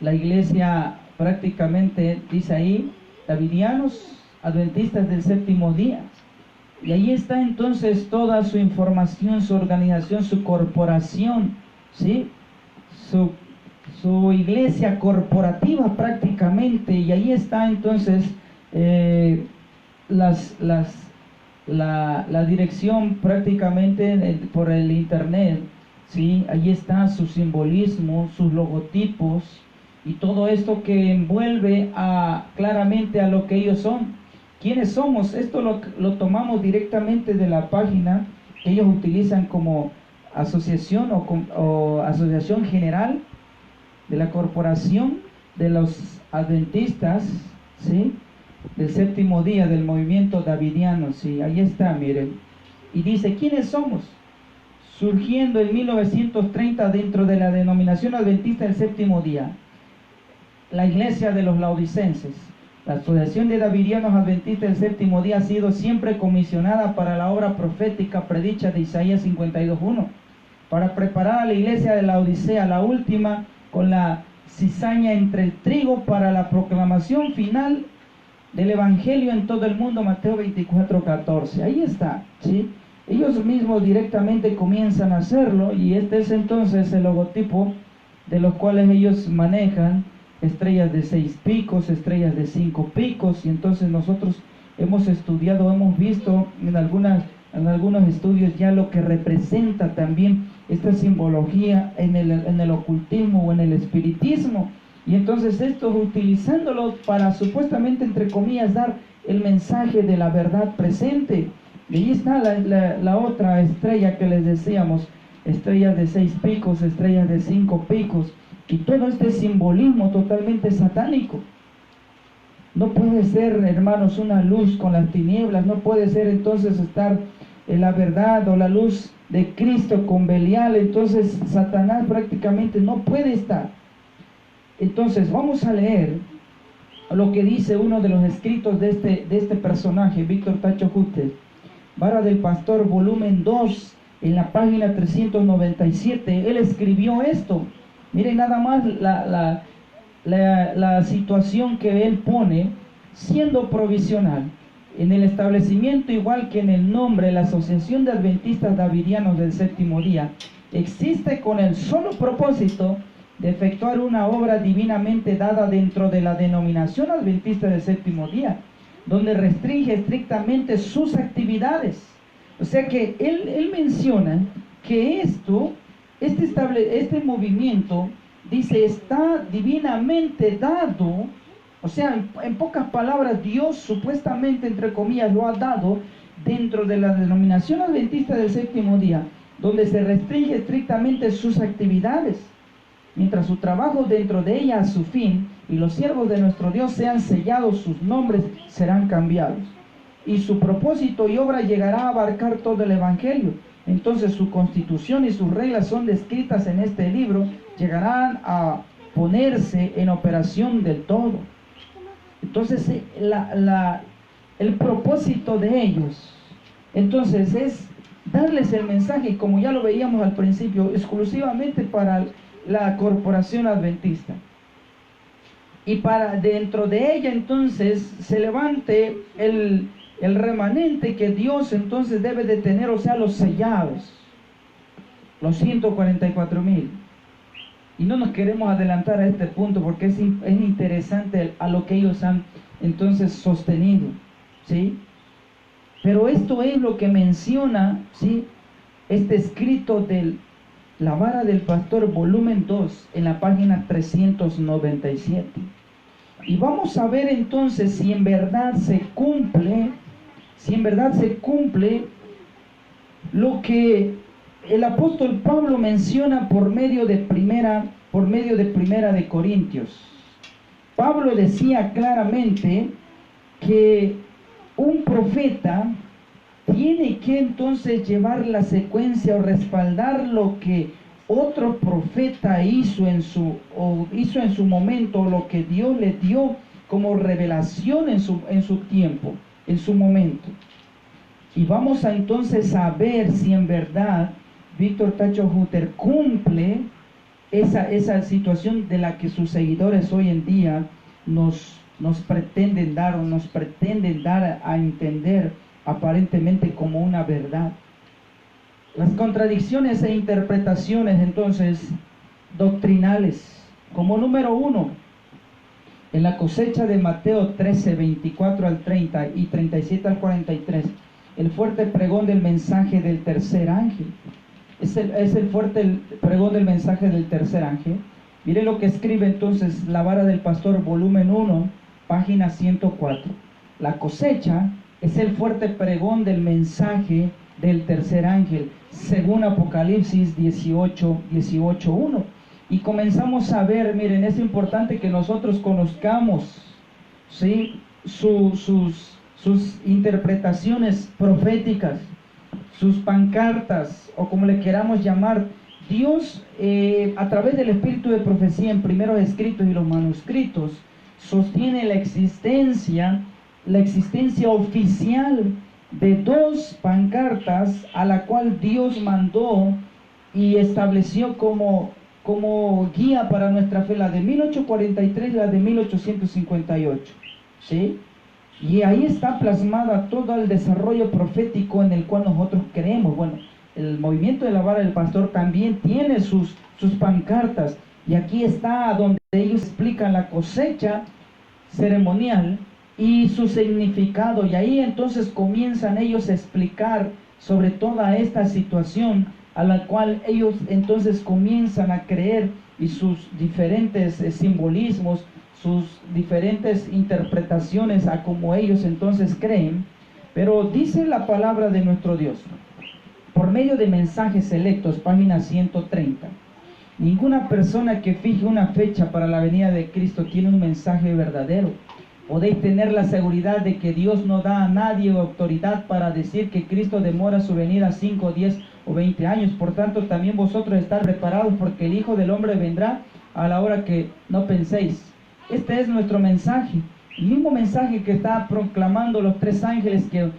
[SPEAKER 1] La iglesia prácticamente dice ahí: davidianos adventistas del séptimo día. Y ahí está entonces toda su información, su organización, su corporación, ¿sí?, su iglesia corporativa prácticamente. Y ahí está entonces la dirección prácticamente por el internet, ¿sí? Ahí está su simbolismo, sus logotipos y todo esto que envuelve claramente a lo que ellos son. ¿Quiénes somos? Esto lo tomamos directamente de la página que ellos utilizan como asociación o asociación general de la corporación de los adventistas, ¿sí?, del séptimo día, del movimiento davidiano. Sí, ahí está, miren. Y dice: ¿quiénes somos? Surgiendo en 1930 dentro de la denominación adventista del séptimo día, la iglesia de los laodicenses. La Asociación de Davidianos Adventistas del Séptimo Día ha sido siempre comisionada para la obra profética predicha de Isaías 52:1, para preparar a la iglesia de la Odisea, la última, con la cizaña entre el trigo para la proclamación final del Evangelio en todo el mundo, Mateo 24:14. Ahí está, ¿sí? Ellos mismos directamente comienzan a hacerlo, y este es entonces el logotipo de los cuales ellos manejan: estrellas de 6 picos, estrellas de 5 picos. Y entonces nosotros hemos estudiado, hemos visto en algunos estudios ya lo que representa también esta simbología en el ocultismo o en el espiritismo. Y entonces estos utilizándolo para supuestamente, entre comillas, dar el mensaje de la verdad presente. Y ahí está la otra estrella que les decíamos: estrellas de 6 picos, estrellas de 5 picos, y todo este simbolismo totalmente satánico. No puede ser, hermanos, una luz con las tinieblas. No puede ser entonces estar en la verdad o la luz de Cristo con Belial. Entonces Satanás prácticamente no puede estar. Entonces vamos a leer lo que dice uno de los escritos de este personaje, Víctor Tacho Hutter, Vara del Pastor, volumen 2, en la página 397. Él escribió esto. Miren nada más la situación que él pone: siendo provisional en el establecimiento, igual que en el nombre, la Asociación de Adventistas Davidianos del Séptimo Día existe con el solo propósito de efectuar una obra divinamente dada dentro de la denominación adventista del Séptimo Día, donde restringe estrictamente sus actividades. O sea que él menciona que este movimiento, dice, está divinamente dado. O sea, en pocas palabras, Dios supuestamente, entre comillas, lo ha dado dentro de la denominación adventista del Séptimo Día, donde se restringe estrictamente sus actividades, mientras su trabajo dentro de ella a su fin, y los siervos de nuestro Dios sean sellados, sus nombres serán cambiados, y su propósito y obra llegará a abarcar todo el Evangelio. Entonces su constitución y sus reglas son descritas en este libro, llegarán a ponerse en operación del todo. Entonces el propósito de ellos, entonces, es darles el mensaje, como ya lo veíamos al principio, exclusivamente para la corporación adventista, y para dentro de ella entonces se levante el remanente que Dios entonces debe de tener, o sea, los sellados, los 144,000. Y no nos queremos adelantar a este punto porque es interesante a lo que ellos han entonces sostenido, ¿sí? Pero esto es lo que menciona, ¿sí?, este escrito de La Vara del Pastor, volumen 2, en la página 397. Y vamos a ver entonces si en verdad se cumple, lo que el apóstol Pablo menciona por medio de Primera de Corintios. Pablo decía claramente que un profeta tiene que entonces llevar la secuencia o respaldar lo que otro profeta hizo en su momento, lo que Dios le dio como revelación en su tiempo, en su momento. Y vamos a entonces a ver si en verdad Víctor Tacho Hutter cumple esa situación de la que sus seguidores hoy en día nos pretenden dar, o nos pretenden dar a entender aparentemente como una verdad. Las contradicciones e interpretaciones entonces doctrinales, como número 1, en la cosecha de Mateo 13, 24 al 30 y 37 al 43, el fuerte pregón del mensaje del tercer ángel. Es el fuerte pregón del mensaje del tercer ángel. Mire lo que escribe entonces La Vara del Pastor, volumen 1, página 104. La cosecha es el fuerte pregón del mensaje del tercer ángel, según Apocalipsis 18:1. Y comenzamos a ver, miren, es importante que nosotros conozcamos, ¿sí?, sus interpretaciones proféticas, sus pancartas, o como le queramos llamar. Dios, a través del espíritu de profecía en primeros escritos y los manuscritos, sostiene la existencia oficial de 2 pancartas a la cual Dios mandó y estableció como como guía para nuestra fe, la de 1843 y la de 1858, ¿sí? Y ahí está plasmada todo el desarrollo profético en el cual nosotros creemos. Bueno, el movimiento de la vara del pastor también tiene sus pancartas, y aquí está donde ellos explican la cosecha ceremonial y su significado, y ahí entonces comienzan ellos a explicar sobre toda esta situación a la cual ellos entonces comienzan a creer, y sus diferentes simbolismos, sus diferentes interpretaciones a como ellos entonces creen. Pero dice la palabra de nuestro Dios, por medio de mensajes selectos, página 130, ninguna persona que fije una fecha para la venida de Cristo tiene un mensaje verdadero. Podéis tener la seguridad de que Dios no da a nadie autoridad para decir que Cristo demora su venida 5, 10 o 20 años. Por tanto, también vosotros estáis preparados, porque el Hijo del Hombre vendrá a la hora que no penséis. Este es nuestro mensaje, el mismo mensaje que está proclamando los 3 ángeles que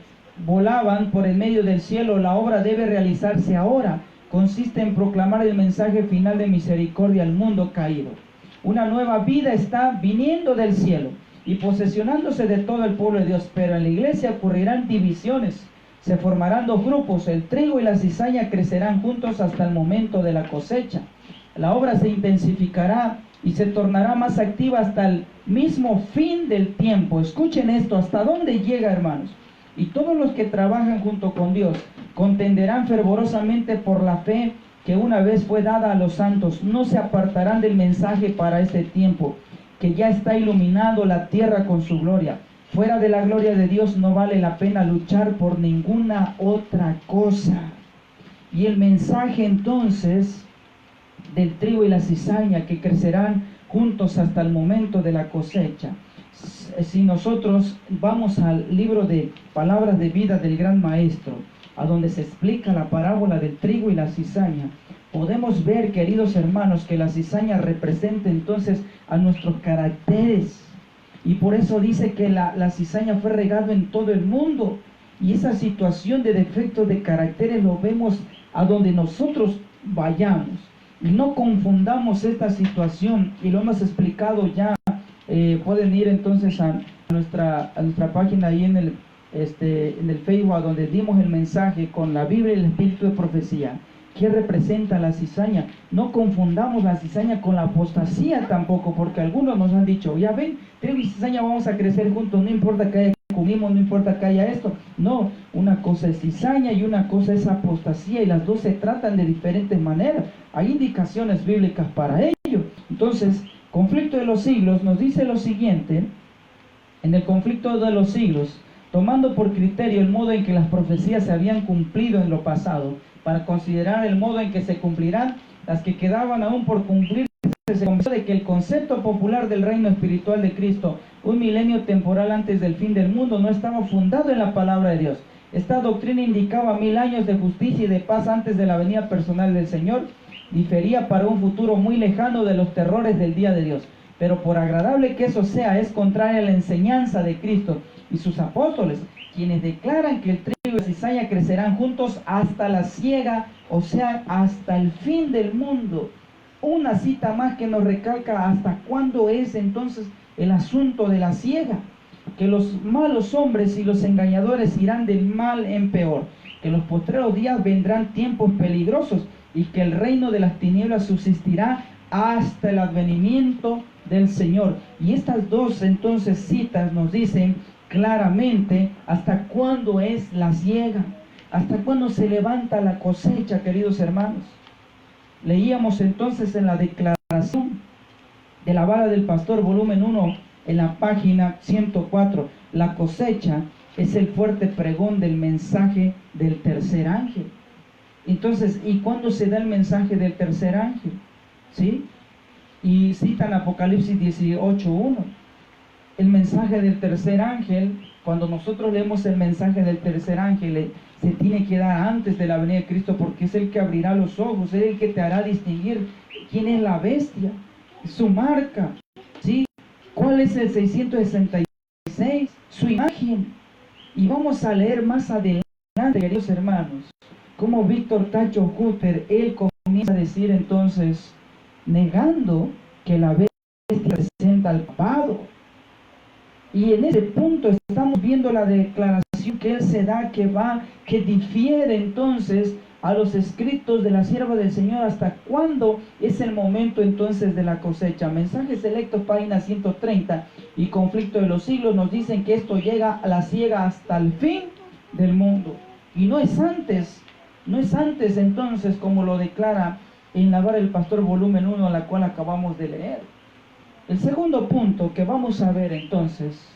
[SPEAKER 1] volaban por el medio del cielo. La obra debe realizarse ahora. Consiste en proclamar el mensaje final de misericordia al mundo caído. Una nueva vida está viniendo del cielo y posesionándose de todo el pueblo de Dios, pero en la iglesia ocurrirán divisiones, se formarán 2 grupos, el trigo y la cizaña crecerán juntos hasta el momento de la cosecha. La obra se intensificará y se tornará más activa hasta el mismo fin del tiempo. Escuchen esto, ¿hasta dónde llega, hermanos? Y todos los que trabajan junto con Dios contenderán fervorosamente por la fe que una vez fue dada a los santos. No se apartarán del mensaje para este tiempo, que ya está iluminando la tierra con su gloria. Fuera de la gloria de Dios no vale la pena luchar por ninguna otra cosa. Y el mensaje entonces del trigo y la cizaña que crecerán juntos hasta el momento de la cosecha. Si nosotros vamos al libro de Palabras de Vida del Gran Maestro, a donde se explica la parábola del trigo y la cizaña, podemos ver, queridos hermanos, que la cizaña representa entonces a nuestros caracteres, y por eso dice que la cizaña fue regado en todo el mundo, y esa situación de defecto de caracteres lo vemos a donde nosotros vayamos. Y no confundamos esta situación, y lo hemos explicado ya. Pueden ir entonces a nuestra página ahí en el Facebook, donde dimos el mensaje con la Biblia y el espíritu de profecía. ¿Qué representa la cizaña? No confundamos la cizaña con la apostasía tampoco, porque algunos nos han dicho, ya ven, trigo y cizaña vamos a crecer juntos, no importa que haya comunismo, no importa que haya esto. No, una cosa es cizaña y una cosa es apostasía, y las dos se tratan de diferentes maneras. Hay indicaciones bíblicas para ello. Entonces, conflicto de los siglos nos dice lo siguiente: en el conflicto de los siglos, tomando por criterio el modo en que las profecías se habían cumplido en lo pasado, para considerar el modo en que se cumplirán las que quedaban aún por cumplir, se convenció de que el concepto popular del reino espiritual de Cristo, un milenio temporal antes del fin del mundo, no estaba fundado en la palabra de Dios. Esta doctrina indicaba 1000 años de justicia y de paz antes de la venida personal del Señor. Difería para un futuro muy lejano de los terrores del día de Dios. Pero por agradable que eso sea, es contraria a la enseñanza de Cristo y sus apóstoles, quienes declaran que el trigo y la cizaña crecerán juntos hasta la siega, o sea, hasta el fin del mundo. Una cita más que nos recalca hasta cuándo es entonces el asunto de la siega: que los malos hombres y los engañadores irán del mal en peor, que en los postreros días vendrán tiempos peligrosos, y que el reino de las tinieblas subsistirá hasta el advenimiento del Señor. Y estas dos entonces citas nos dicen claramente hasta cuándo es la siega, hasta cuándo se levanta la cosecha, queridos hermanos. Leíamos entonces en la declaración de la vara del pastor, volumen 1, en la página 104, la cosecha es el fuerte pregón del mensaje del tercer ángel. Entonces, ¿y cuándo se da el mensaje del tercer ángel? ¿Sí? Y citan Apocalipsis 18:1. El mensaje del tercer ángel, cuando nosotros leemos el mensaje del tercer ángel, se tiene que dar antes de la venida de Cristo, porque es el que abrirá los ojos, es el que te hará distinguir quién es la bestia, su marca, ¿sí? ¿Cuál es el 666? Su imagen. Y vamos a leer más adelante, queridos hermanos, como Víctor Tacho Cutter, él comienza a decir entonces negando que la bestia representa al papado. Y en ese punto estamos viendo la declaración que él se da, que difiere entonces a los escritos de la sierva del Señor, hasta cuándo es el momento entonces de la cosecha. Mensajes Selectos, página 130, y Conflicto de los Siglos nos dicen que esto llega a la siega hasta el fin del mundo. Y no es antes entonces, como lo declara en La Vara del Pastor volumen 1, la cual acabamos de leer. El segundo punto que vamos a ver entonces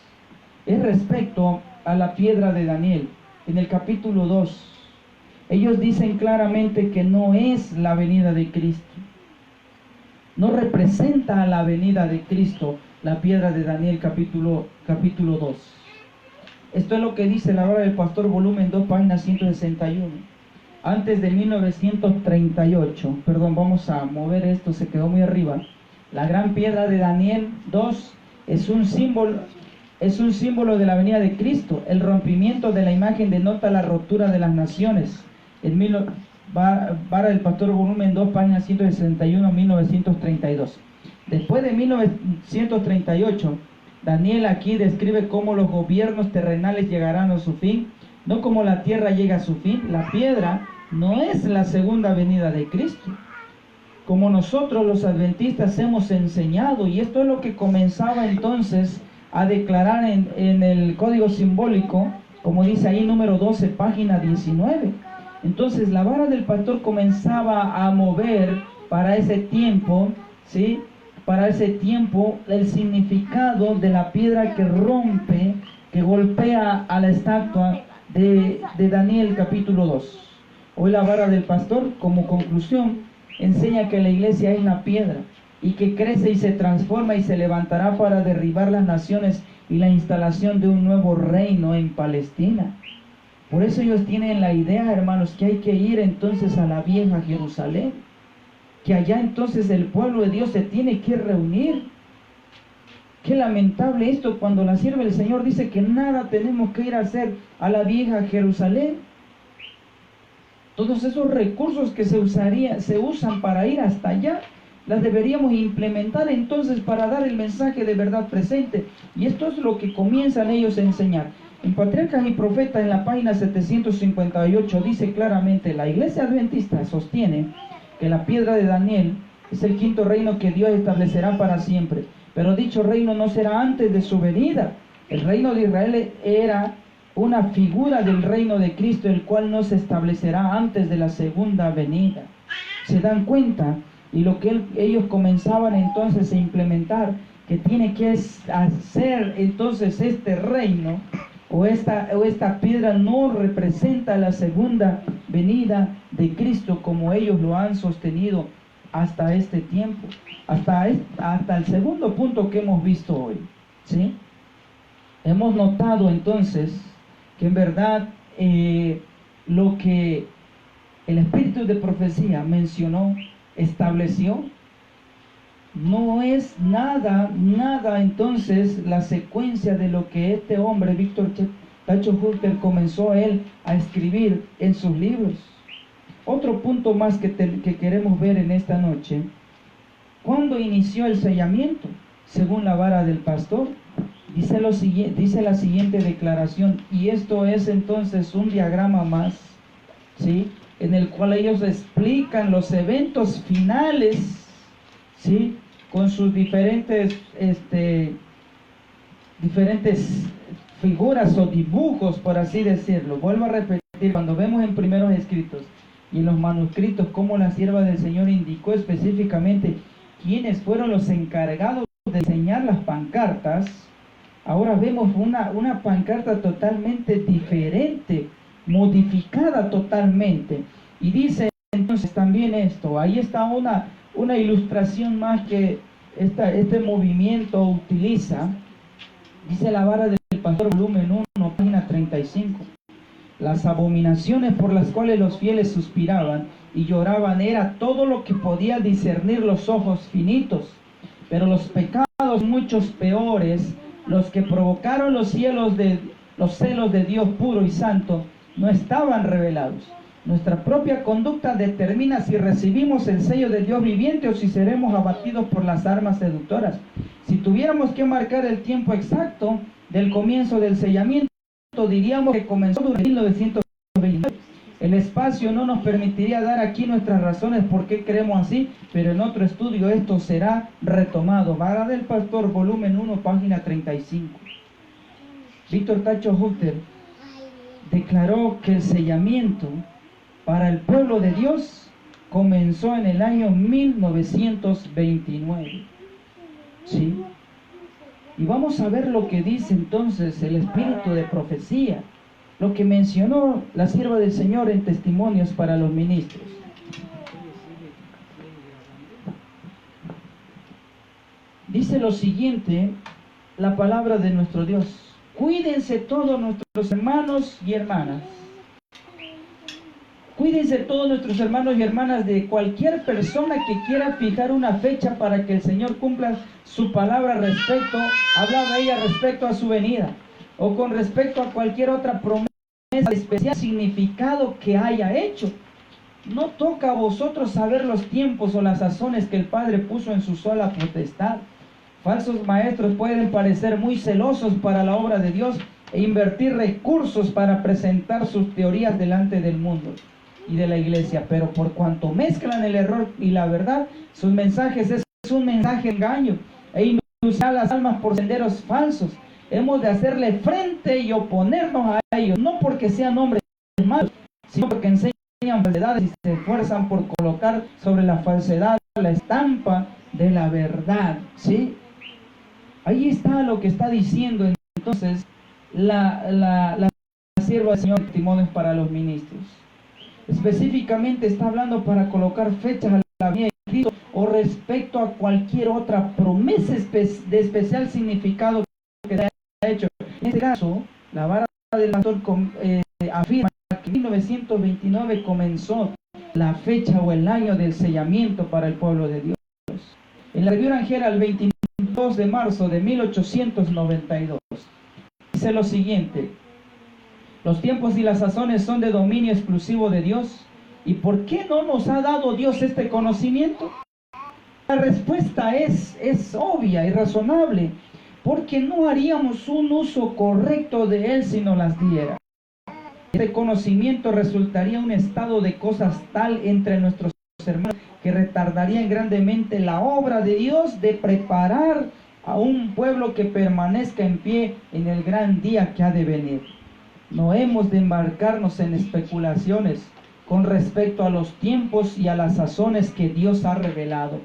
[SPEAKER 1] es respecto a la piedra de Daniel. En el capítulo 2, ellos dicen claramente que no es la venida de Cristo. No representa a la venida de Cristo la piedra de Daniel capítulo 2. Esto es lo que dice La Vara del Pastor volumen 2, página 161. Antes de 1938, perdón, vamos a mover esto, se quedó muy arriba. La gran piedra de Daniel 2 es un símbolo de la venida de Cristo. El rompimiento de la imagen denota la rotura de las naciones. Vara del Pastor volumen 2, página 161, 1932. Después de 1938, Daniel aquí describe cómo los gobiernos terrenales llegarán a su fin, no como la tierra llega a su fin. La piedra no es la segunda venida de Cristo, como nosotros los adventistas hemos enseñado, y esto es lo que comenzaba entonces a declarar en el código simbólico, como dice ahí número 12, página 19. Entonces la vara del pastor comenzaba a mover para ese tiempo, ¿sí? Para ese tiempo el significado de la piedra que rompe, que golpea a la estatua de Daniel capítulo 2. Hoy la vara del pastor, como conclusión, enseña que la iglesia es la piedra y que crece y se transforma y se levantará para derribar las naciones y la instalación de un nuevo reino en Palestina. Por eso ellos tienen la idea, hermanos, que hay que ir entonces a la vieja Jerusalén, que allá entonces el pueblo de Dios se tiene que reunir. Qué lamentable esto cuando la sierva del Señor dice que nada tenemos que ir a hacer a la vieja Jerusalén. Todos esos recursos que se usan para ir hasta allá, las deberíamos implementar entonces para dar el mensaje de verdad presente. Y esto es lo que comienzan ellos a enseñar. En Patriarcas y Profetas, en la página 758, dice claramente: la iglesia adventista sostiene que la piedra de Daniel es el quinto reino que Dios establecerá para siempre. Pero dicho reino no será antes de su venida. El reino de Israel era una figura del reino de Cristo, el cual no se establecerá antes de la segunda venida. ¿Se dan cuenta? Y lo que ellos comenzaban entonces a implementar, que tiene que hacer entonces este reino, o esta piedra no representa la segunda venida de Cristo, como ellos lo han sostenido hasta este tiempo, hasta el segundo punto que hemos visto hoy, ¿sí? Hemos notado entonces que en verdad lo que el espíritu de profecía mencionó, estableció, no es nada entonces la secuencia de lo que este hombre, Víctor Tacho Hooker, comenzó él a escribir en sus libros. Otro punto más que queremos ver en esta noche: ¿cuándo inició el sellamiento? Según la vara del pastor, dice la siguiente declaración, y esto es entonces un diagrama más, ¿sí?, en el cual ellos explican los eventos finales, ¿sí?, con sus diferentes figuras o dibujos, por así decirlo. Vuelvo a repetir, cuando vemos en primeros escritos y en los manuscritos cómo la sierva del Señor indicó específicamente quiénes fueron los encargados de diseñar las pancartas, ahora vemos una pancarta totalmente diferente, modificada totalmente. Y dice entonces también esto, ahí está una ilustración más que este movimiento utiliza. Dice la vara del pastor volumen 1, página 35. Las abominaciones por las cuales los fieles suspiraban y lloraban era todo lo que podía discernir los ojos finitos, pero los pecados muchos peores, los que provocaron los celos de Dios puro y santo, no estaban revelados. Nuestra propia conducta determina si recibimos el sello del Dios viviente o si seremos abatidos por las armas seductoras. Si tuviéramos que marcar el tiempo exacto del comienzo del sellamiento, diríamos que comenzó durante 1929. El espacio no nos permitiría dar aquí nuestras razones por qué creemos así, pero en otro estudio esto será retomado. Vara del Pastor, volumen 1, página 35. Víctor Tacho Hutter declaró que el sellamiento para el pueblo de Dios comenzó en el año 1929. ¿Sí? Y vamos a ver lo que dice entonces el espíritu de profecía, lo que mencionó la sierva del Señor en Testimonios para los Ministros. Dice lo siguiente, la palabra de nuestro Dios: cuídense todos nuestros hermanos y hermanas. Cuídense todos nuestros hermanos y hermanas de cualquier persona que quiera fijar una fecha para que el Señor cumpla su palabra hablaba ella respecto a su venida, o con respecto a cualquier otra promesa de especial significado que haya hecho. No toca a vosotros saber los tiempos o las sazones que el Padre puso en su sola potestad. Falsos maestros pueden parecer muy celosos para la obra de Dios e invertir recursos para presentar sus teorías delante del mundo y de la iglesia, pero por cuanto mezclan el error y la verdad, sus mensajes es un mensaje de engaño e inducir a las almas por senderos falsos. Hemos de hacerle frente y oponernos a ellos, no porque sean hombres malos, sino porque enseñan falsedades y se esfuerzan por colocar sobre la falsedad la estampa de la verdad. ¿Sí? Ahí está lo que está diciendo entonces la sierva del Señor, Testimonios para los Ministros. Específicamente está hablando para colocar fechas a la venida de Cristo o respecto a cualquier otra promesa de especial significado que se haya hecho. En este caso, la vara del pastor afirma que en 1929 comenzó la fecha o el año del sellamiento para el pueblo de Dios. En la Review Rangera, el 22 de marzo de 1892, dice lo siguiente: los tiempos y las sazones son de dominio exclusivo de Dios. ¿Y por qué no nos ha dado Dios este conocimiento? La respuesta es obvia y razonable, porque no haríamos un uso correcto de él si nos las diera. Este conocimiento resultaría un estado de cosas tal entre nuestros hermanos que retardaría grandemente la obra de Dios de preparar a un pueblo que permanezca en pie en el gran día que ha de venir. No hemos de embarcarnos en especulaciones con respecto a los tiempos y a las sazones que Dios ha revelado.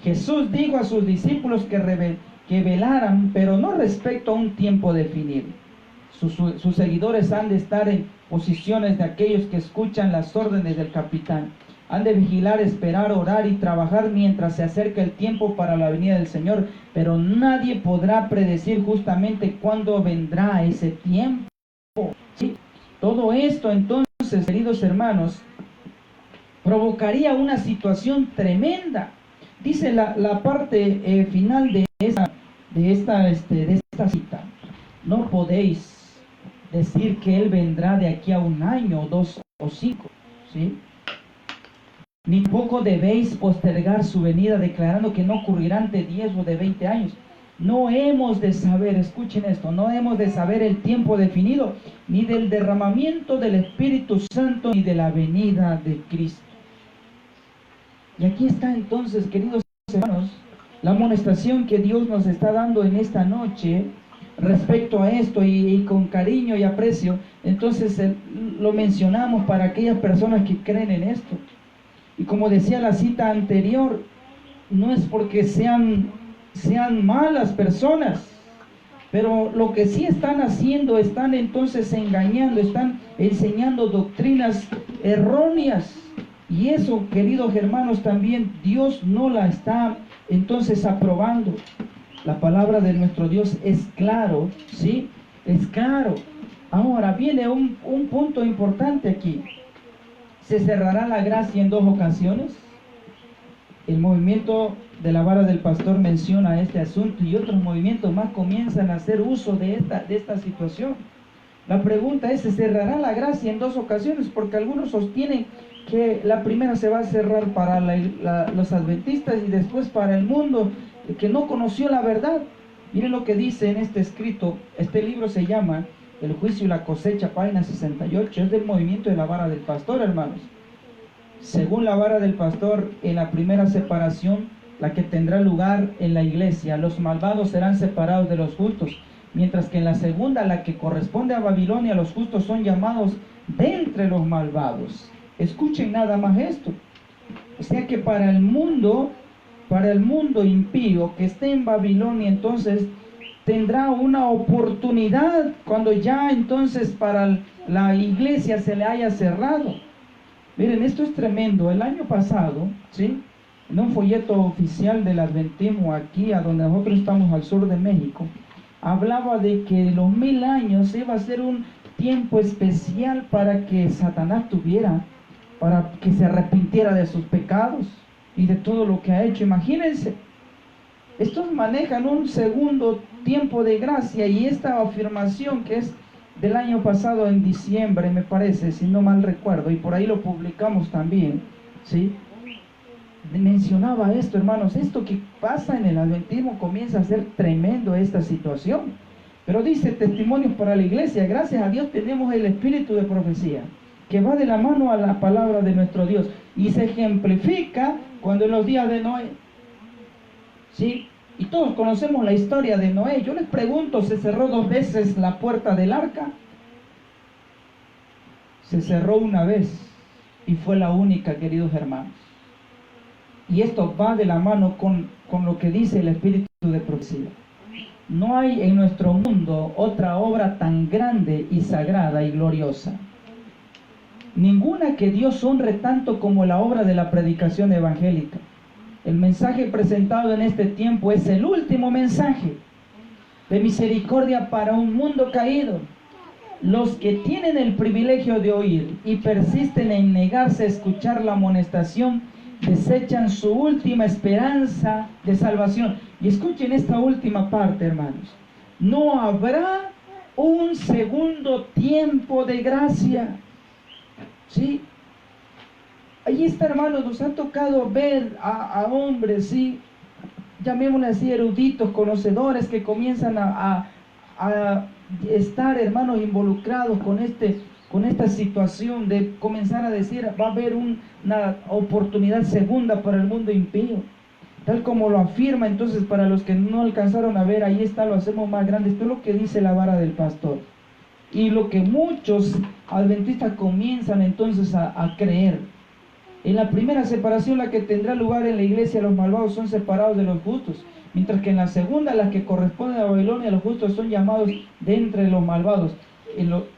[SPEAKER 1] Jesús dijo a sus discípulos que velaran, pero no respecto a un tiempo definido. Sus seguidores han de estar en posiciones de aquellos que escuchan las órdenes del capitán. Han de vigilar, esperar, orar y trabajar mientras se acerca el tiempo para la venida del Señor, pero nadie podrá predecir justamente cuándo vendrá ese tiempo. ¿Sí? Todo esto entonces, queridos hermanos, provocaría una situación tremenda. Dice la parte final de esta cita: no podéis decir que Él vendrá de aquí a 1 año, 2 o 5, ¿sí? Ni tampoco debéis postergar su venida declarando que no ocurrirá ante 10 o de 20 años. No hemos de saber, escuchen esto, no hemos de saber el tiempo definido, ni del derramamiento del Espíritu Santo, ni de la venida de Cristo. Y aquí está entonces, queridos hermanos, la amonestación que Dios nos está dando en esta noche respecto a esto, y con cariño y aprecio, entonces lo mencionamos para aquellas personas que creen en esto. Y como decía la cita anterior, no es porque sean malas personas, pero lo que sí están haciendo, están entonces engañando, están enseñando doctrinas erróneas, y eso, queridos hermanos, también Dios no la está entonces aprobando. La palabra de nuestro Dios es claro, ¿sí? Es claro. Ahora viene un punto importante aquí. ¿Se cerrará la gracia en 2 ocasiones? El movimiento de la vara del pastor menciona este asunto, y otros movimientos más comienzan a hacer uso de esta situación. La pregunta es, ¿se cerrará la gracia en dos ocasiones? Porque algunos sostienen que la primera se va a cerrar para los adventistas y después para el mundo que no conoció la verdad. Miren lo que dice en este escrito. Este libro se llama El juicio y la cosecha, página 68. Es del movimiento de la vara del pastor, hermanos. Según la vara del pastor, en la primera separación, la que tendrá lugar en la iglesia, los malvados serán separados de los justos, mientras que en la segunda, la que corresponde a Babilonia, los justos son llamados de entre los malvados. Escuchen nada más esto. O sea que para el mundo impío que esté en Babilonia, entonces tendrá una oportunidad cuando ya entonces para la iglesia se le haya cerrado. Miren, esto es tremendo. El año pasado, ¿sí?, en un folleto oficial del Adventismo aquí, a donde nosotros estamos al sur de México, hablaba de que los 1000 años iba a ser un tiempo especial para que Satanás tuviera, para que se arrepintiera de sus pecados y de todo lo que ha hecho. Imagínense, estos manejan un segundo tiempo de gracia, y esta afirmación que es del año pasado en diciembre, me parece, si no mal recuerdo, y por ahí lo publicamos también, ¿sí?, mencionaba esto, hermanos. Esto que pasa en el adventismo comienza a ser tremendo, esta situación. Pero dice testimonios para la iglesia. Gracias a Dios tenemos el espíritu de profecía, que va de la mano a la palabra de nuestro Dios, y se ejemplifica cuando en los días de Noé, ¿sí? Y todos conocemos la historia de Noé. Yo les pregunto, ¿se cerró 2 veces la puerta del arca? Se cerró una vez, y fue la única, queridos hermanos. Y esto va de la mano con lo que dice el espíritu de profecía. No hay en nuestro mundo otra obra tan grande y sagrada y gloriosa. Ninguna que Dios honre tanto como la obra de la predicación evangélica. El mensaje presentado en este tiempo es el último mensaje de misericordia para un mundo caído. Los que tienen el privilegio de oír y persisten en negarse a escuchar la amonestación, desechan su última esperanza de salvación. Y escuchen esta última parte, hermanos. No habrá un segundo tiempo de gracia. ¿Sí? Ahí está, hermanos, nos ha tocado ver a hombres, ¿sí?, llamémosle así, eruditos, conocedores, que comienzan a estar, hermanos, involucrados con esta situación de comenzar a decir, va a haber una oportunidad segunda para el mundo impío, tal como lo afirma. Entonces, para los que no alcanzaron a ver, ahí está, lo hacemos más grande. Esto es lo que dice la vara del pastor, y lo que muchos adventistas comienzan entonces a creer. En la primera separación, la que tendrá lugar en la iglesia, los malvados son separados de los justos, mientras que en la segunda, la que corresponde a Babilonia, los justos son llamados de entre los malvados.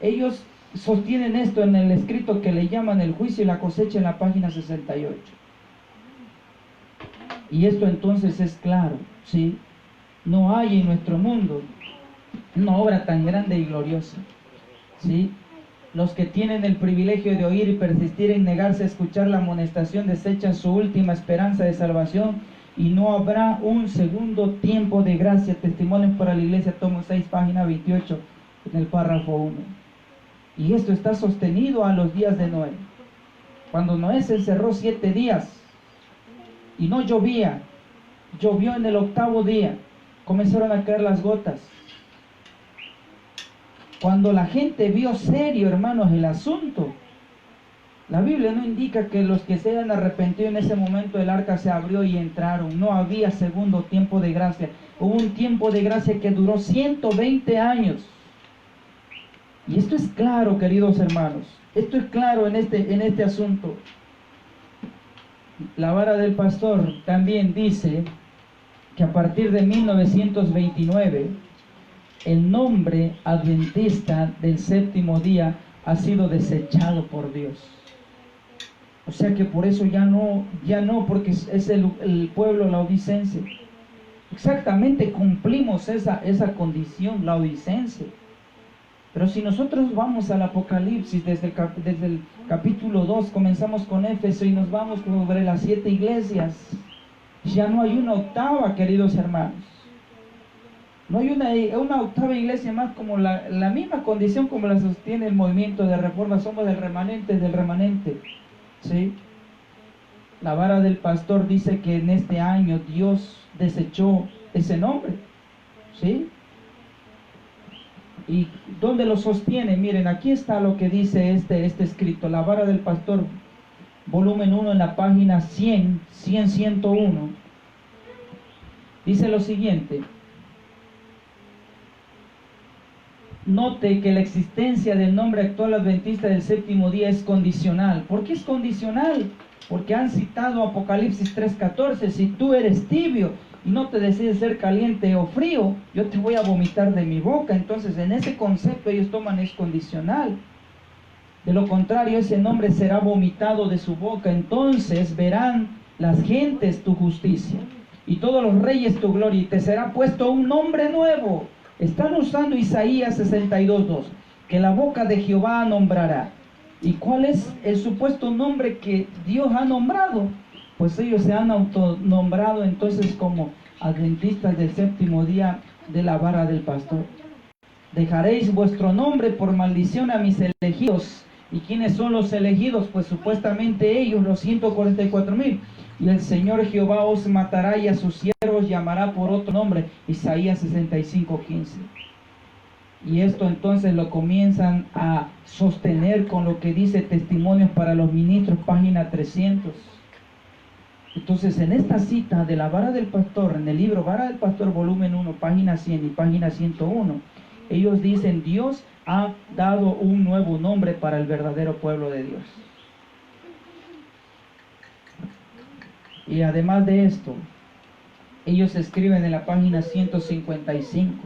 [SPEAKER 1] Ellos sostienen esto en el escrito que le llaman El juicio y la cosecha, en la página 68. Y esto entonces es claro, ¿sí? No hay en nuestro mundo una obra tan grande y gloriosa, ¿sí? Los que tienen el privilegio de oír y persistir en negarse a escuchar la amonestación desechan su última esperanza de salvación, y no habrá un segundo tiempo de gracia. Testimonios para la iglesia, tomo 6, página 28, en el párrafo 1. Y esto está sostenido a los días de Noé. Cuando Noé se encerró 7 días y no llovía, llovió en el 8º día, comenzaron a caer las gotas. Cuando la gente vio serio, hermanos, el asunto, la Biblia no indica que los que se hayan arrepentido en ese momento el arca se abrió y entraron. No había segundo tiempo de gracia. Hubo un tiempo de gracia que duró 120 años. Y esto es claro, queridos hermanos. Esto es claro en este asunto. La vara del pastor también dice que a partir de 1929, el nombre adventista del séptimo día ha sido desechado por Dios. O sea que por eso ya no, porque es el pueblo laodicense. Exactamente cumplimos esa condición laodicense. Pero si nosotros vamos al Apocalipsis, desde el capítulo 2, comenzamos con Éfeso y nos vamos sobre las 7 iglesias, ya no hay una octava, queridos hermanos. No hay una octava iglesia más como la misma condición como la sostiene el movimiento de reforma. Somos del remanente, ¿sí? La vara del pastor dice que en este año Dios desechó ese nombre, ¿sí? ¿Y dónde lo sostiene? Miren, aquí está lo que dice este escrito. La vara del pastor, volumen 1, en la página 101. Dice lo siguiente. Note que la existencia del nombre actual adventista del séptimo día es condicional. ¿Por qué es condicional? Porque han citado Apocalipsis 3:14. Si tú eres tibio y no te decides ser caliente o frío, yo te voy a vomitar de mi boca. Entonces, en ese concepto ellos toman es condicional. De lo contrario, ese nombre será vomitado de su boca. Entonces verán las gentes tu justicia y todos los reyes tu gloria, y te será puesto un nombre nuevo. Están usando Isaías 62:2, que la boca de Jehová nombrará. ¿Y cuál es el supuesto nombre que Dios ha nombrado? Pues ellos se han autonombrado entonces como adventistas del séptimo día de la vara del pastor. Dejaréis vuestro nombre por maldición a mis elegidos. ¿Y quiénes son los elegidos? Pues supuestamente ellos, los 144,000. Y el Señor Jehová os matará y a sus siervos llamará por otro nombre. Isaías 65:15. Y esto entonces lo comienzan a sostener con lo que dice Testimonios para los Ministros, página 300. Entonces, en esta cita de la vara del pastor, en el libro Vara del Pastor, volumen 1, página 100 y página 101, ellos dicen: Dios ha dado un nuevo nombre para el verdadero pueblo de Dios. Y además de esto, ellos escriben en la página 155,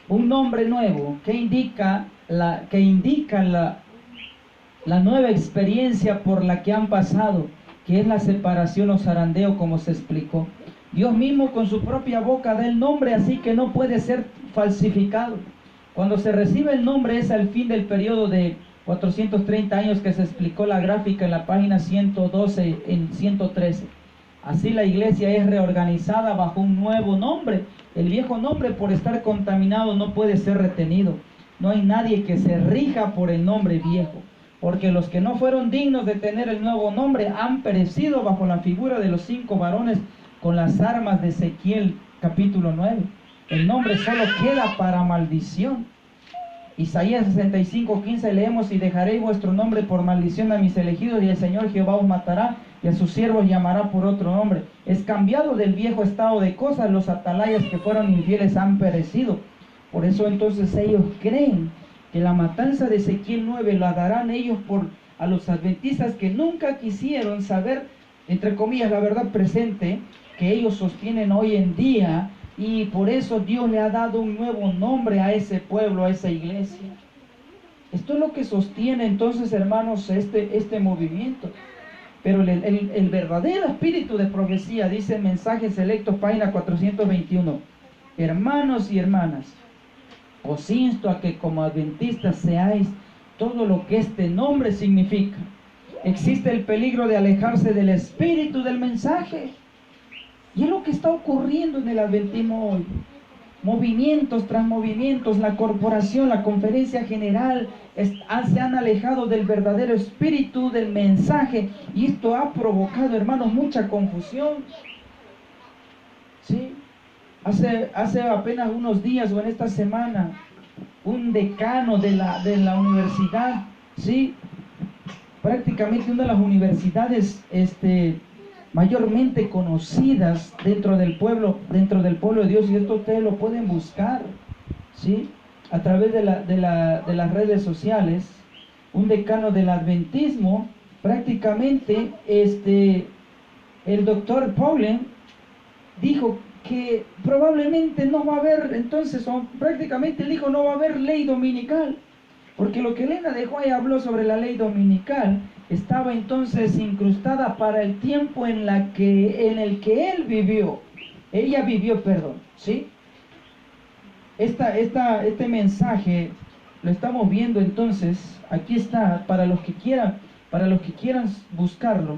[SPEAKER 1] un nombre nuevo que indica la nueva experiencia por la que han pasado, que es la separación o zarandeo, como se explicó. Dios mismo con su propia boca da el nombre, así que no puede ser falsificado. Cuando se recibe el nombre es al fin del periodo de 430 años que se explicó la gráfica en la página 112 en 113. Así la iglesia es reorganizada bajo un nuevo nombre. El viejo nombre, por estar contaminado, no puede ser retenido. No hay nadie que se rija por el nombre viejo, porque los que no fueron dignos de tener el nuevo nombre han perecido bajo la figura de los 5 varones con las armas de Ezequiel capítulo 9. El nombre solo queda para maldición. Isaías 65:15 leemos: y dejaréis vuestro nombre por maldición a mis elegidos, y el Señor Jehová os matará, y a sus siervos llamará por otro nombre. Es cambiado del viejo estado de cosas, los atalayas que fueron infieles han perecido. Por eso entonces ellos creen que la matanza de Ezequiel 9 la darán ellos a los adventistas que nunca quisieron saber, entre comillas, la verdad presente que ellos sostienen hoy en día. Y por eso Dios le ha dado un nuevo nombre a ese pueblo, a esa iglesia. Esto es lo que sostiene entonces, hermanos, este movimiento. Pero el verdadero espíritu de profecía, dice en Mensajes Selectos, página 421. Hermanos y hermanas, os insto a que como adventistas seáis todo lo que este nombre significa. Existe el peligro de alejarse del espíritu del mensaje. Y es lo que está ocurriendo en el adventismo hoy. Movimientos tras movimientos, la corporación, la conferencia general, se han alejado del verdadero espíritu del mensaje. Y esto ha provocado, hermanos, mucha confusión. ¿Sí? Hace apenas unos días o en esta semana, un decano de la universidad, ¿sí? Prácticamente una de las universidades mayormente conocidas dentro del pueblo de Dios, y esto ustedes lo pueden buscar, ¿sí? A través de las redes sociales. Un decano del adventismo, prácticamente el doctor Paulen dijo que probablemente no va a haber, entonces, prácticamente él dijo no va a haber ley dominical, porque lo que Elena de White habló sobre la ley dominical estaba entonces incrustada para el tiempo en el que ella vivió, ¿sí? Este mensaje lo estamos viendo entonces, aquí está, para los que quieran buscarlo,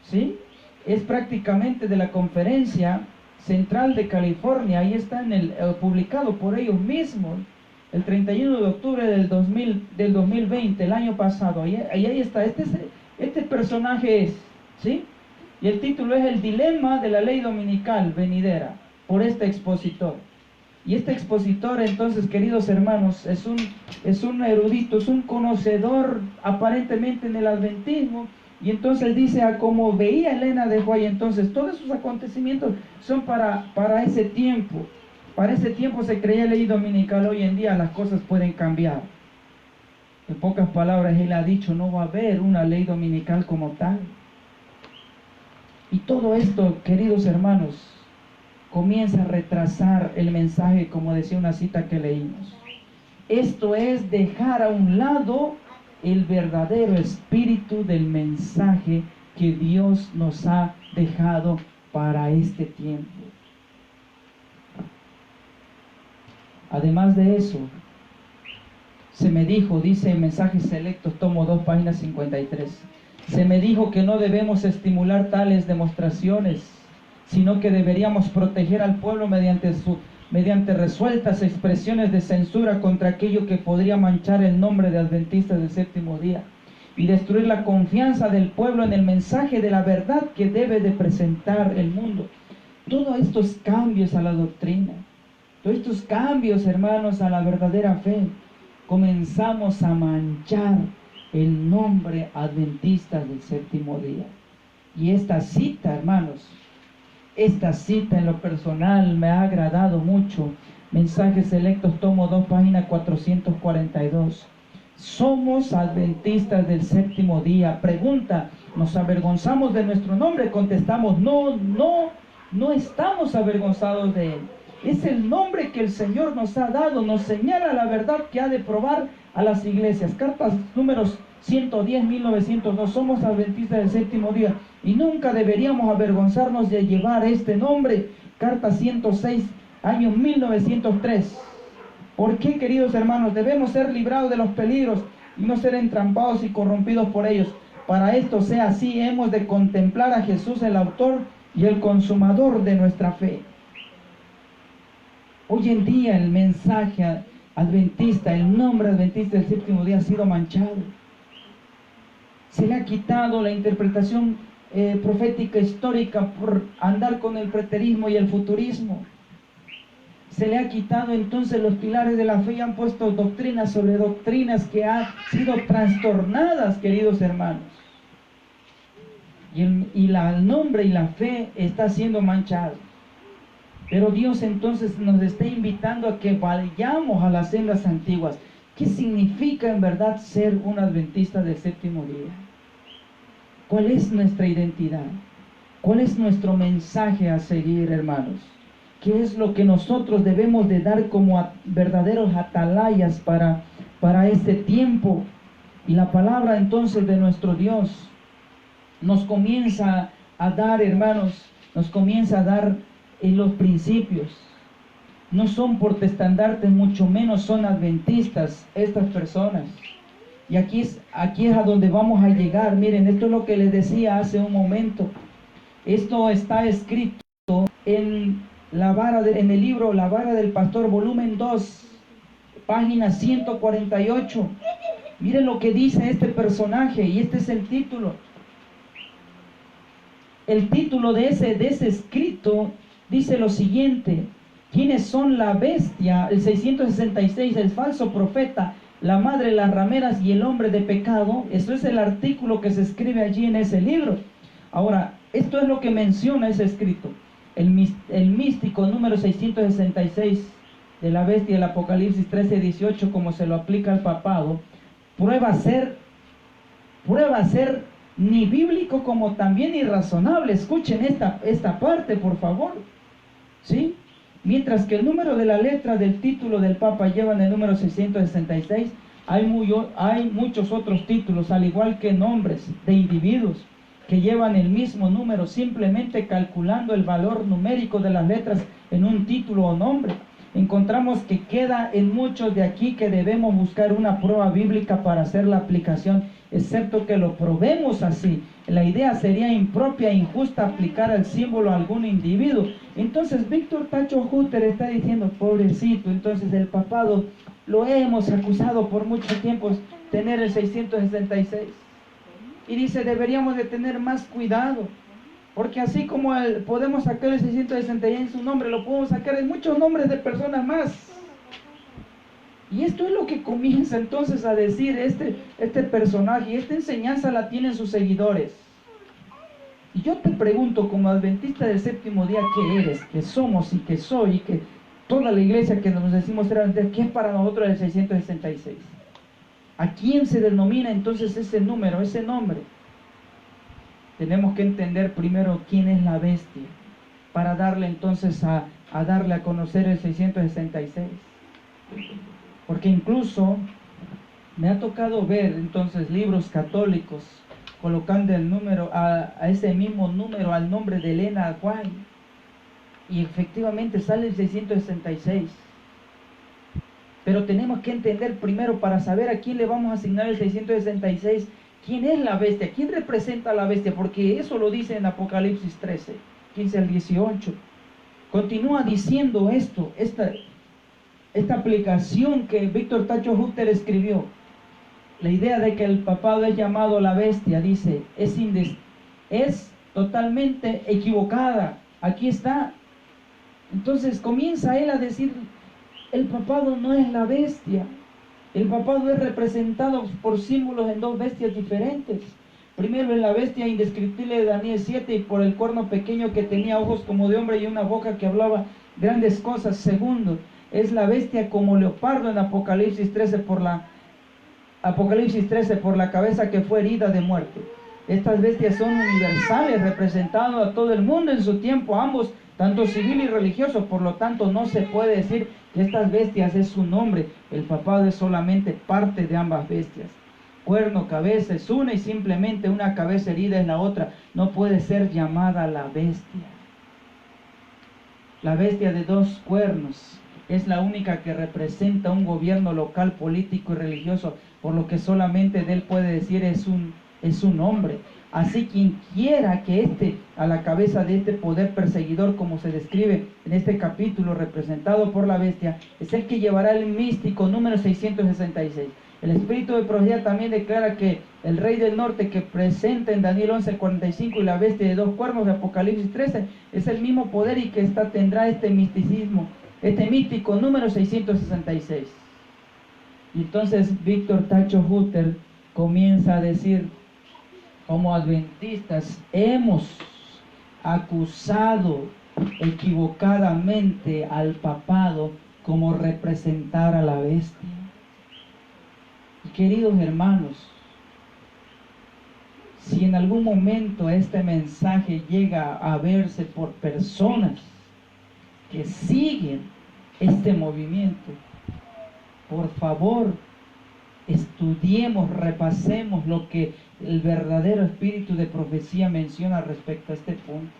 [SPEAKER 1] ¿sí? Es prácticamente de la conferencia, Central de California. Ahí está publicado por ellos mismos, el 31 de octubre del 2020, el año pasado. Ahí está, este personaje es, ¿sí? Y el título es El dilema de la ley dominical venidera, por este expositor. Y este expositor, entonces, queridos hermanos, es un erudito, es un conocedor aparentemente en el adventismo. Y entonces dice, como veía Elena de White, entonces todos esos acontecimientos son para ese tiempo. Para ese tiempo se creía ley dominical. Hoy en día las cosas pueden cambiar. En pocas palabras, él ha dicho, no va a haber una ley dominical como tal. Y todo esto, queridos hermanos, comienza a retrasar el mensaje, como decía una cita que leímos. Esto es dejar a un lado el verdadero espíritu del mensaje que Dios nos ha dejado para este tiempo. Además de eso, se me dijo, dice en Mensajes Selectos, tomo 2, página 53, se me dijo que no debemos estimular tales demostraciones, sino que deberíamos proteger al pueblo mediante resueltas expresiones de censura contra aquello que podría manchar el nombre de Adventistas del Séptimo Día y destruir la confianza del pueblo en el mensaje de la verdad que debe de presentar el mundo. Todos estos cambios a la doctrina, todos estos cambios, hermanos, a la verdadera fe, comenzamos a manchar el nombre Adventistas del Séptimo Día. Y esta cita, hermanos, esta cita en lo personal me ha agradado mucho. Mensajes Selectos, tomo 2, página 442. Somos adventistas del séptimo día. Pregunta, ¿nos avergonzamos de nuestro nombre? Contestamos, no estamos avergonzados de él. Es el nombre que el Señor nos ha dado, nos señala la verdad que ha de probar a las iglesias. Cartas números 110, 1902, somos adventistas del séptimo día y nunca deberíamos avergonzarnos de llevar este nombre. Carta 106, año 1903. ¿Por qué, queridos hermanos? Debemos ser librados de los peligros y no ser entrampados y corrompidos por ellos. Para esto sea así, hemos de contemplar a Jesús, el autor y el consumador de nuestra fe. Hoy en día el mensaje adventista, el nombre adventista del séptimo día ha sido manchado. Se le ha quitado la interpretación profética histórica por andar con el preterismo y el futurismo. Se le ha quitado entonces los pilares de la fe y han puesto doctrinas sobre doctrinas que han sido trastornadas, queridos hermanos. Y el nombre y la fe está siendo manchado. Pero Dios entonces nos está invitando a que vayamos a las sendas antiguas. ¿Qué significa en verdad ser un adventista del séptimo día? ¿Cuál es nuestra identidad? ¿Cuál es nuestro mensaje a seguir, hermanos? ¿Qué es lo que nosotros debemos de dar como verdaderos atalayas para este tiempo? Y la palabra entonces de nuestro Dios nos comienza a dar, hermanos, nos comienza a dar en los principios. No son protestantes, mucho menos son adventistas estas personas. Y aquí es a donde vamos a llegar. Miren, esto es lo que les decía hace un momento. Esto está escrito en el libro La Vara del Pastor, volumen 2, página 148. Miren lo que dice este personaje, y este es el título. El título de ese escrito dice lo siguiente: ¿quiénes son la bestia, el 666, el falso profeta, la madre de las rameras y el hombre de pecado? Eso es el artículo que se escribe allí en ese libro. Ahora, esto es lo que menciona ese escrito. El místico número 666 de la bestia del Apocalipsis 13:18, como se lo aplica al papado, prueba a ser ni bíblico como también irrazonable. Escuchen esta parte, por favor. ¿Sí? Mientras que el número de la letra del título del Papa lleva en el número 666, hay muchos otros títulos, al igual que nombres de individuos que llevan el mismo número, simplemente calculando el valor numérico de las letras en un título o nombre. Encontramos que queda en muchos de aquí que debemos buscar una prueba bíblica para hacer la aplicación excepto que lo probemos así. La idea sería impropia e injusta aplicar el símbolo a algún individuo. Entonces Víctor Tacho Hutter está diciendo, pobrecito, entonces el papado lo hemos acusado por mucho tiempo tener el 666. Y dice, deberíamos de tener más cuidado, porque así como podemos sacar el 666 en su nombre, lo podemos sacar en muchos nombres de personas más. Y esto es lo que comienza entonces a decir este personaje, y esta enseñanza la tienen sus seguidores. Y yo te pregunto, como adventista del séptimo día, ¿qué eres? ¿Qué somos y qué soy? Y que toda la iglesia que nos decimos ser, ¿qué es para nosotros el 666? ¿A quién se denomina entonces ese número, ese nombre? Tenemos que entender primero quién es la bestia, para darle entonces a darle a conocer el 666. Porque incluso me ha tocado ver entonces libros católicos colocando el número a ese mismo número al nombre de Elena White, y efectivamente sale el 666. Pero tenemos que entender primero, para saber a quién le vamos a asignar el 666, quién es la bestia, quién representa a la bestia, porque eso lo dice en Apocalipsis 13, 15 al 18. Continúa diciendo esta aplicación que Víctor Tacho Hutter escribió. La idea de que el papado es llamado la bestia, dice, es totalmente equivocada. Aquí está. Entonces comienza él a decir, el papado no es la bestia. El papado es representado por símbolos en dos bestias diferentes. Primero, en la bestia indescriptible de Daniel 7, y por el cuerno pequeño que tenía ojos como de hombre y una boca que hablaba grandes cosas. Segundo, es la bestia como leopardo en Apocalipsis 13 por la cabeza que fue herida de muerte. Estas bestias son universales, representando a todo el mundo en su tiempo, ambos, tanto civil y religioso. Por lo tanto, no se puede decir que estas bestias es su nombre. El papado es solamente parte de ambas bestias. Cuerno, cabeza es una, y simplemente una cabeza herida es la otra. No puede ser llamada la bestia. La bestia de dos cuernos es la única que representa un gobierno local, político y religioso, por lo que solamente de él puede decir es un hombre. Así quien quiera que esté a la cabeza de este poder perseguidor, como se describe en este capítulo representado por la bestia, es el que llevará el místico número 666. El espíritu de profecía también declara que el rey del norte, que presenta en Daniel 11:45, y la bestia de dos cuernos de Apocalipsis 13, es el mismo poder, y que tendrá este místico número 666. Y entonces Víctor Tacho Hutter comienza a decir, como adventistas hemos acusado equivocadamente al papado como representar a la bestia. Y queridos hermanos, si en algún momento este mensaje llega a verse por personas que siguen este movimiento, por favor, estudiemos, repasemos lo que el verdadero espíritu de profecía menciona respecto a este punto.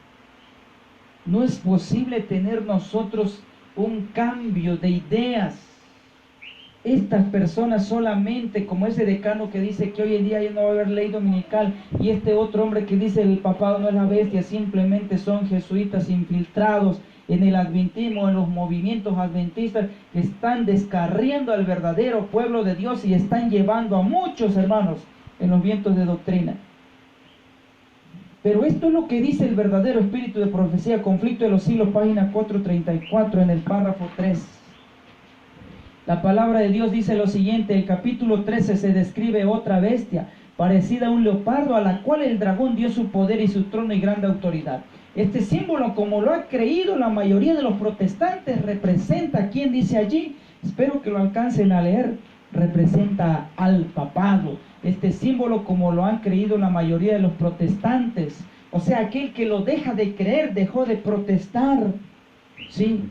[SPEAKER 1] No es posible tener nosotros un cambio de ideas. Estas personas solamente, como ese decano que dice que hoy en día ya no va a haber ley dominical, y este otro hombre que dice el papado no es la bestia, simplemente son jesuitas infiltrados en el adventismo, en los movimientos adventistas, que están descarriando al verdadero pueblo de Dios y están llevando a muchos hermanos en los vientos de doctrina. Pero esto es lo que dice el verdadero espíritu de profecía, Conflicto de los Siglos, página 434, en el párrafo 3. La palabra de Dios dice lo siguiente: el capítulo 13 se describe otra bestia, parecida a un leopardo, a la cual el dragón dio su poder y su trono y grande autoridad. Este símbolo, como lo ha creído la mayoría de los protestantes, representa, ¿quién dice allí? Espero que lo alcancen a leer. Representa al papado. Este símbolo, como lo han creído la mayoría de los protestantes, o sea, aquel que lo deja de creer, dejó de protestar. Sí.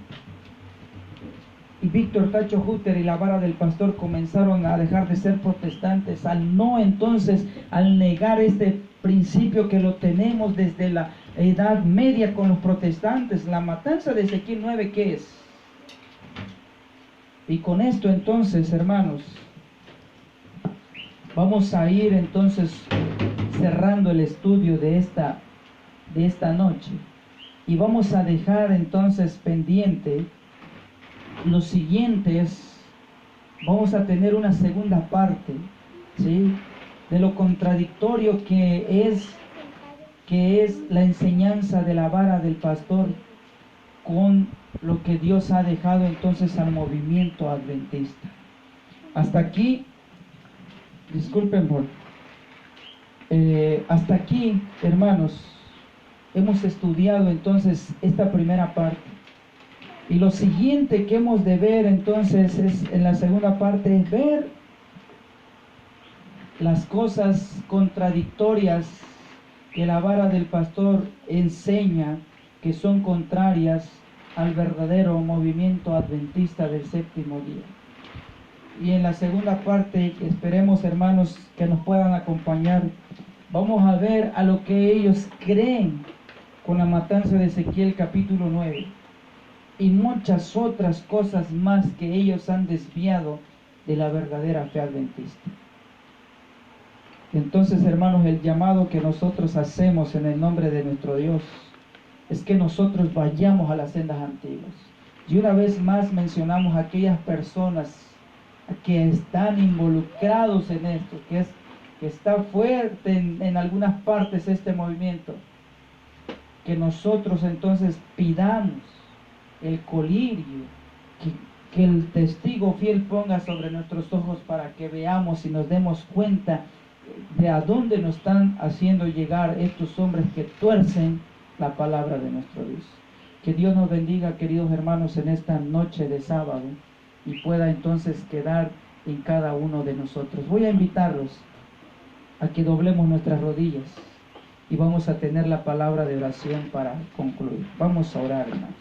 [SPEAKER 1] Y Víctor Tacho Hutter y la vara del pastor comenzaron a dejar de ser protestantes al negar este principio que lo tenemos desde la Edad Media con los protestantes. La matanza de Ezequiel 9, ¿qué es? Y con esto entonces, hermanos, vamos a ir entonces cerrando el estudio de esta noche. Y vamos a dejar entonces pendiente los siguientes. Vamos a tener una segunda parte, ¿sí?, de lo contradictorio que es la enseñanza de la vara del pastor con lo que Dios ha dejado entonces al movimiento adventista. Hasta aquí, disculpen hasta aquí, hermanos, hemos estudiado entonces esta primera parte. Y lo siguiente que hemos de ver entonces en la segunda parte es ver las cosas contradictorias que la vara del pastor enseña, que son contrarias al verdadero movimiento adventista del séptimo día. Y en la segunda parte, esperemos, hermanos, que nos puedan acompañar, vamos a ver a lo que ellos creen con la matanza de Ezequiel capítulo 9 y muchas otras cosas más que ellos han desviado de la verdadera fe adventista. Entonces, hermanos, el llamado que nosotros hacemos en el nombre de nuestro Dios es que nosotros vayamos a las sendas antiguas. Y una vez más mencionamos a aquellas personas que están involucrados en esto, que está fuerte en algunas partes este movimiento, que nosotros entonces pidamos el colirio, que el testigo fiel ponga sobre nuestros ojos para que veamos y nos demos cuenta de a dónde nos están haciendo llegar estos hombres que tuercen la palabra de nuestro Dios. Que Dios nos bendiga, queridos hermanos, en esta noche de sábado y pueda entonces quedar en cada uno de nosotros. Voy a invitarlos a que doblemos nuestras rodillas y vamos a tener la palabra de oración para concluir. Vamos a orar, hermanos.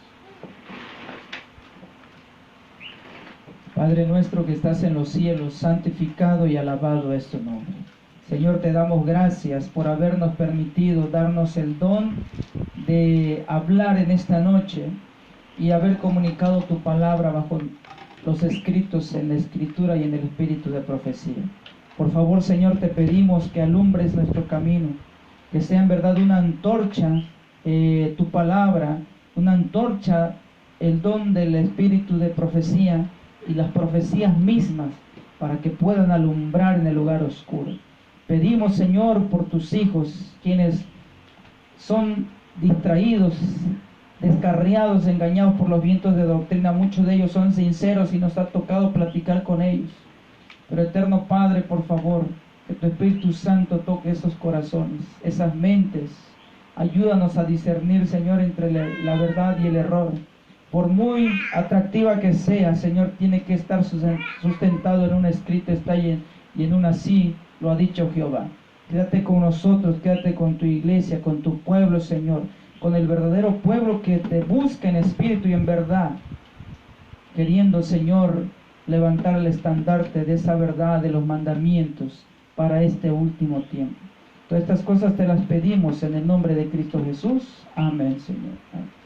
[SPEAKER 1] Padre nuestro que estás en los cielos, santificado y alabado es tu nombre. Señor, te damos gracias por habernos permitido darnos el don de hablar en esta noche y haber comunicado tu palabra bajo los escritos en la escritura y en el espíritu de profecía. Por favor, Señor, te pedimos que alumbres nuestro camino, que sea en verdad una antorcha tu palabra, una antorcha el don del espíritu de profecía y las profecías mismas para que puedan alumbrar en el lugar oscuro. Pedimos, Señor, por tus hijos, quienes son distraídos, descarriados, engañados por los vientos de doctrina. Muchos de ellos son sinceros y nos ha tocado platicar con ellos. Pero, eterno Padre, por favor, que tu Espíritu Santo toque esos corazones, esas mentes. Ayúdanos a discernir, Señor, entre la verdad y el error. Por muy atractiva que sea, Señor, tiene que estar sustentado en un escrito, está y en un así lo ha dicho Jehová. Quédate con nosotros, quédate con tu iglesia, con tu pueblo, Señor, con el verdadero pueblo que te busca en espíritu y en verdad, queriendo, Señor, levantar el estandarte de esa verdad, de los mandamientos para este último tiempo. Todas estas cosas te las pedimos en el nombre de Cristo Jesús. Amén, Señor. Amén.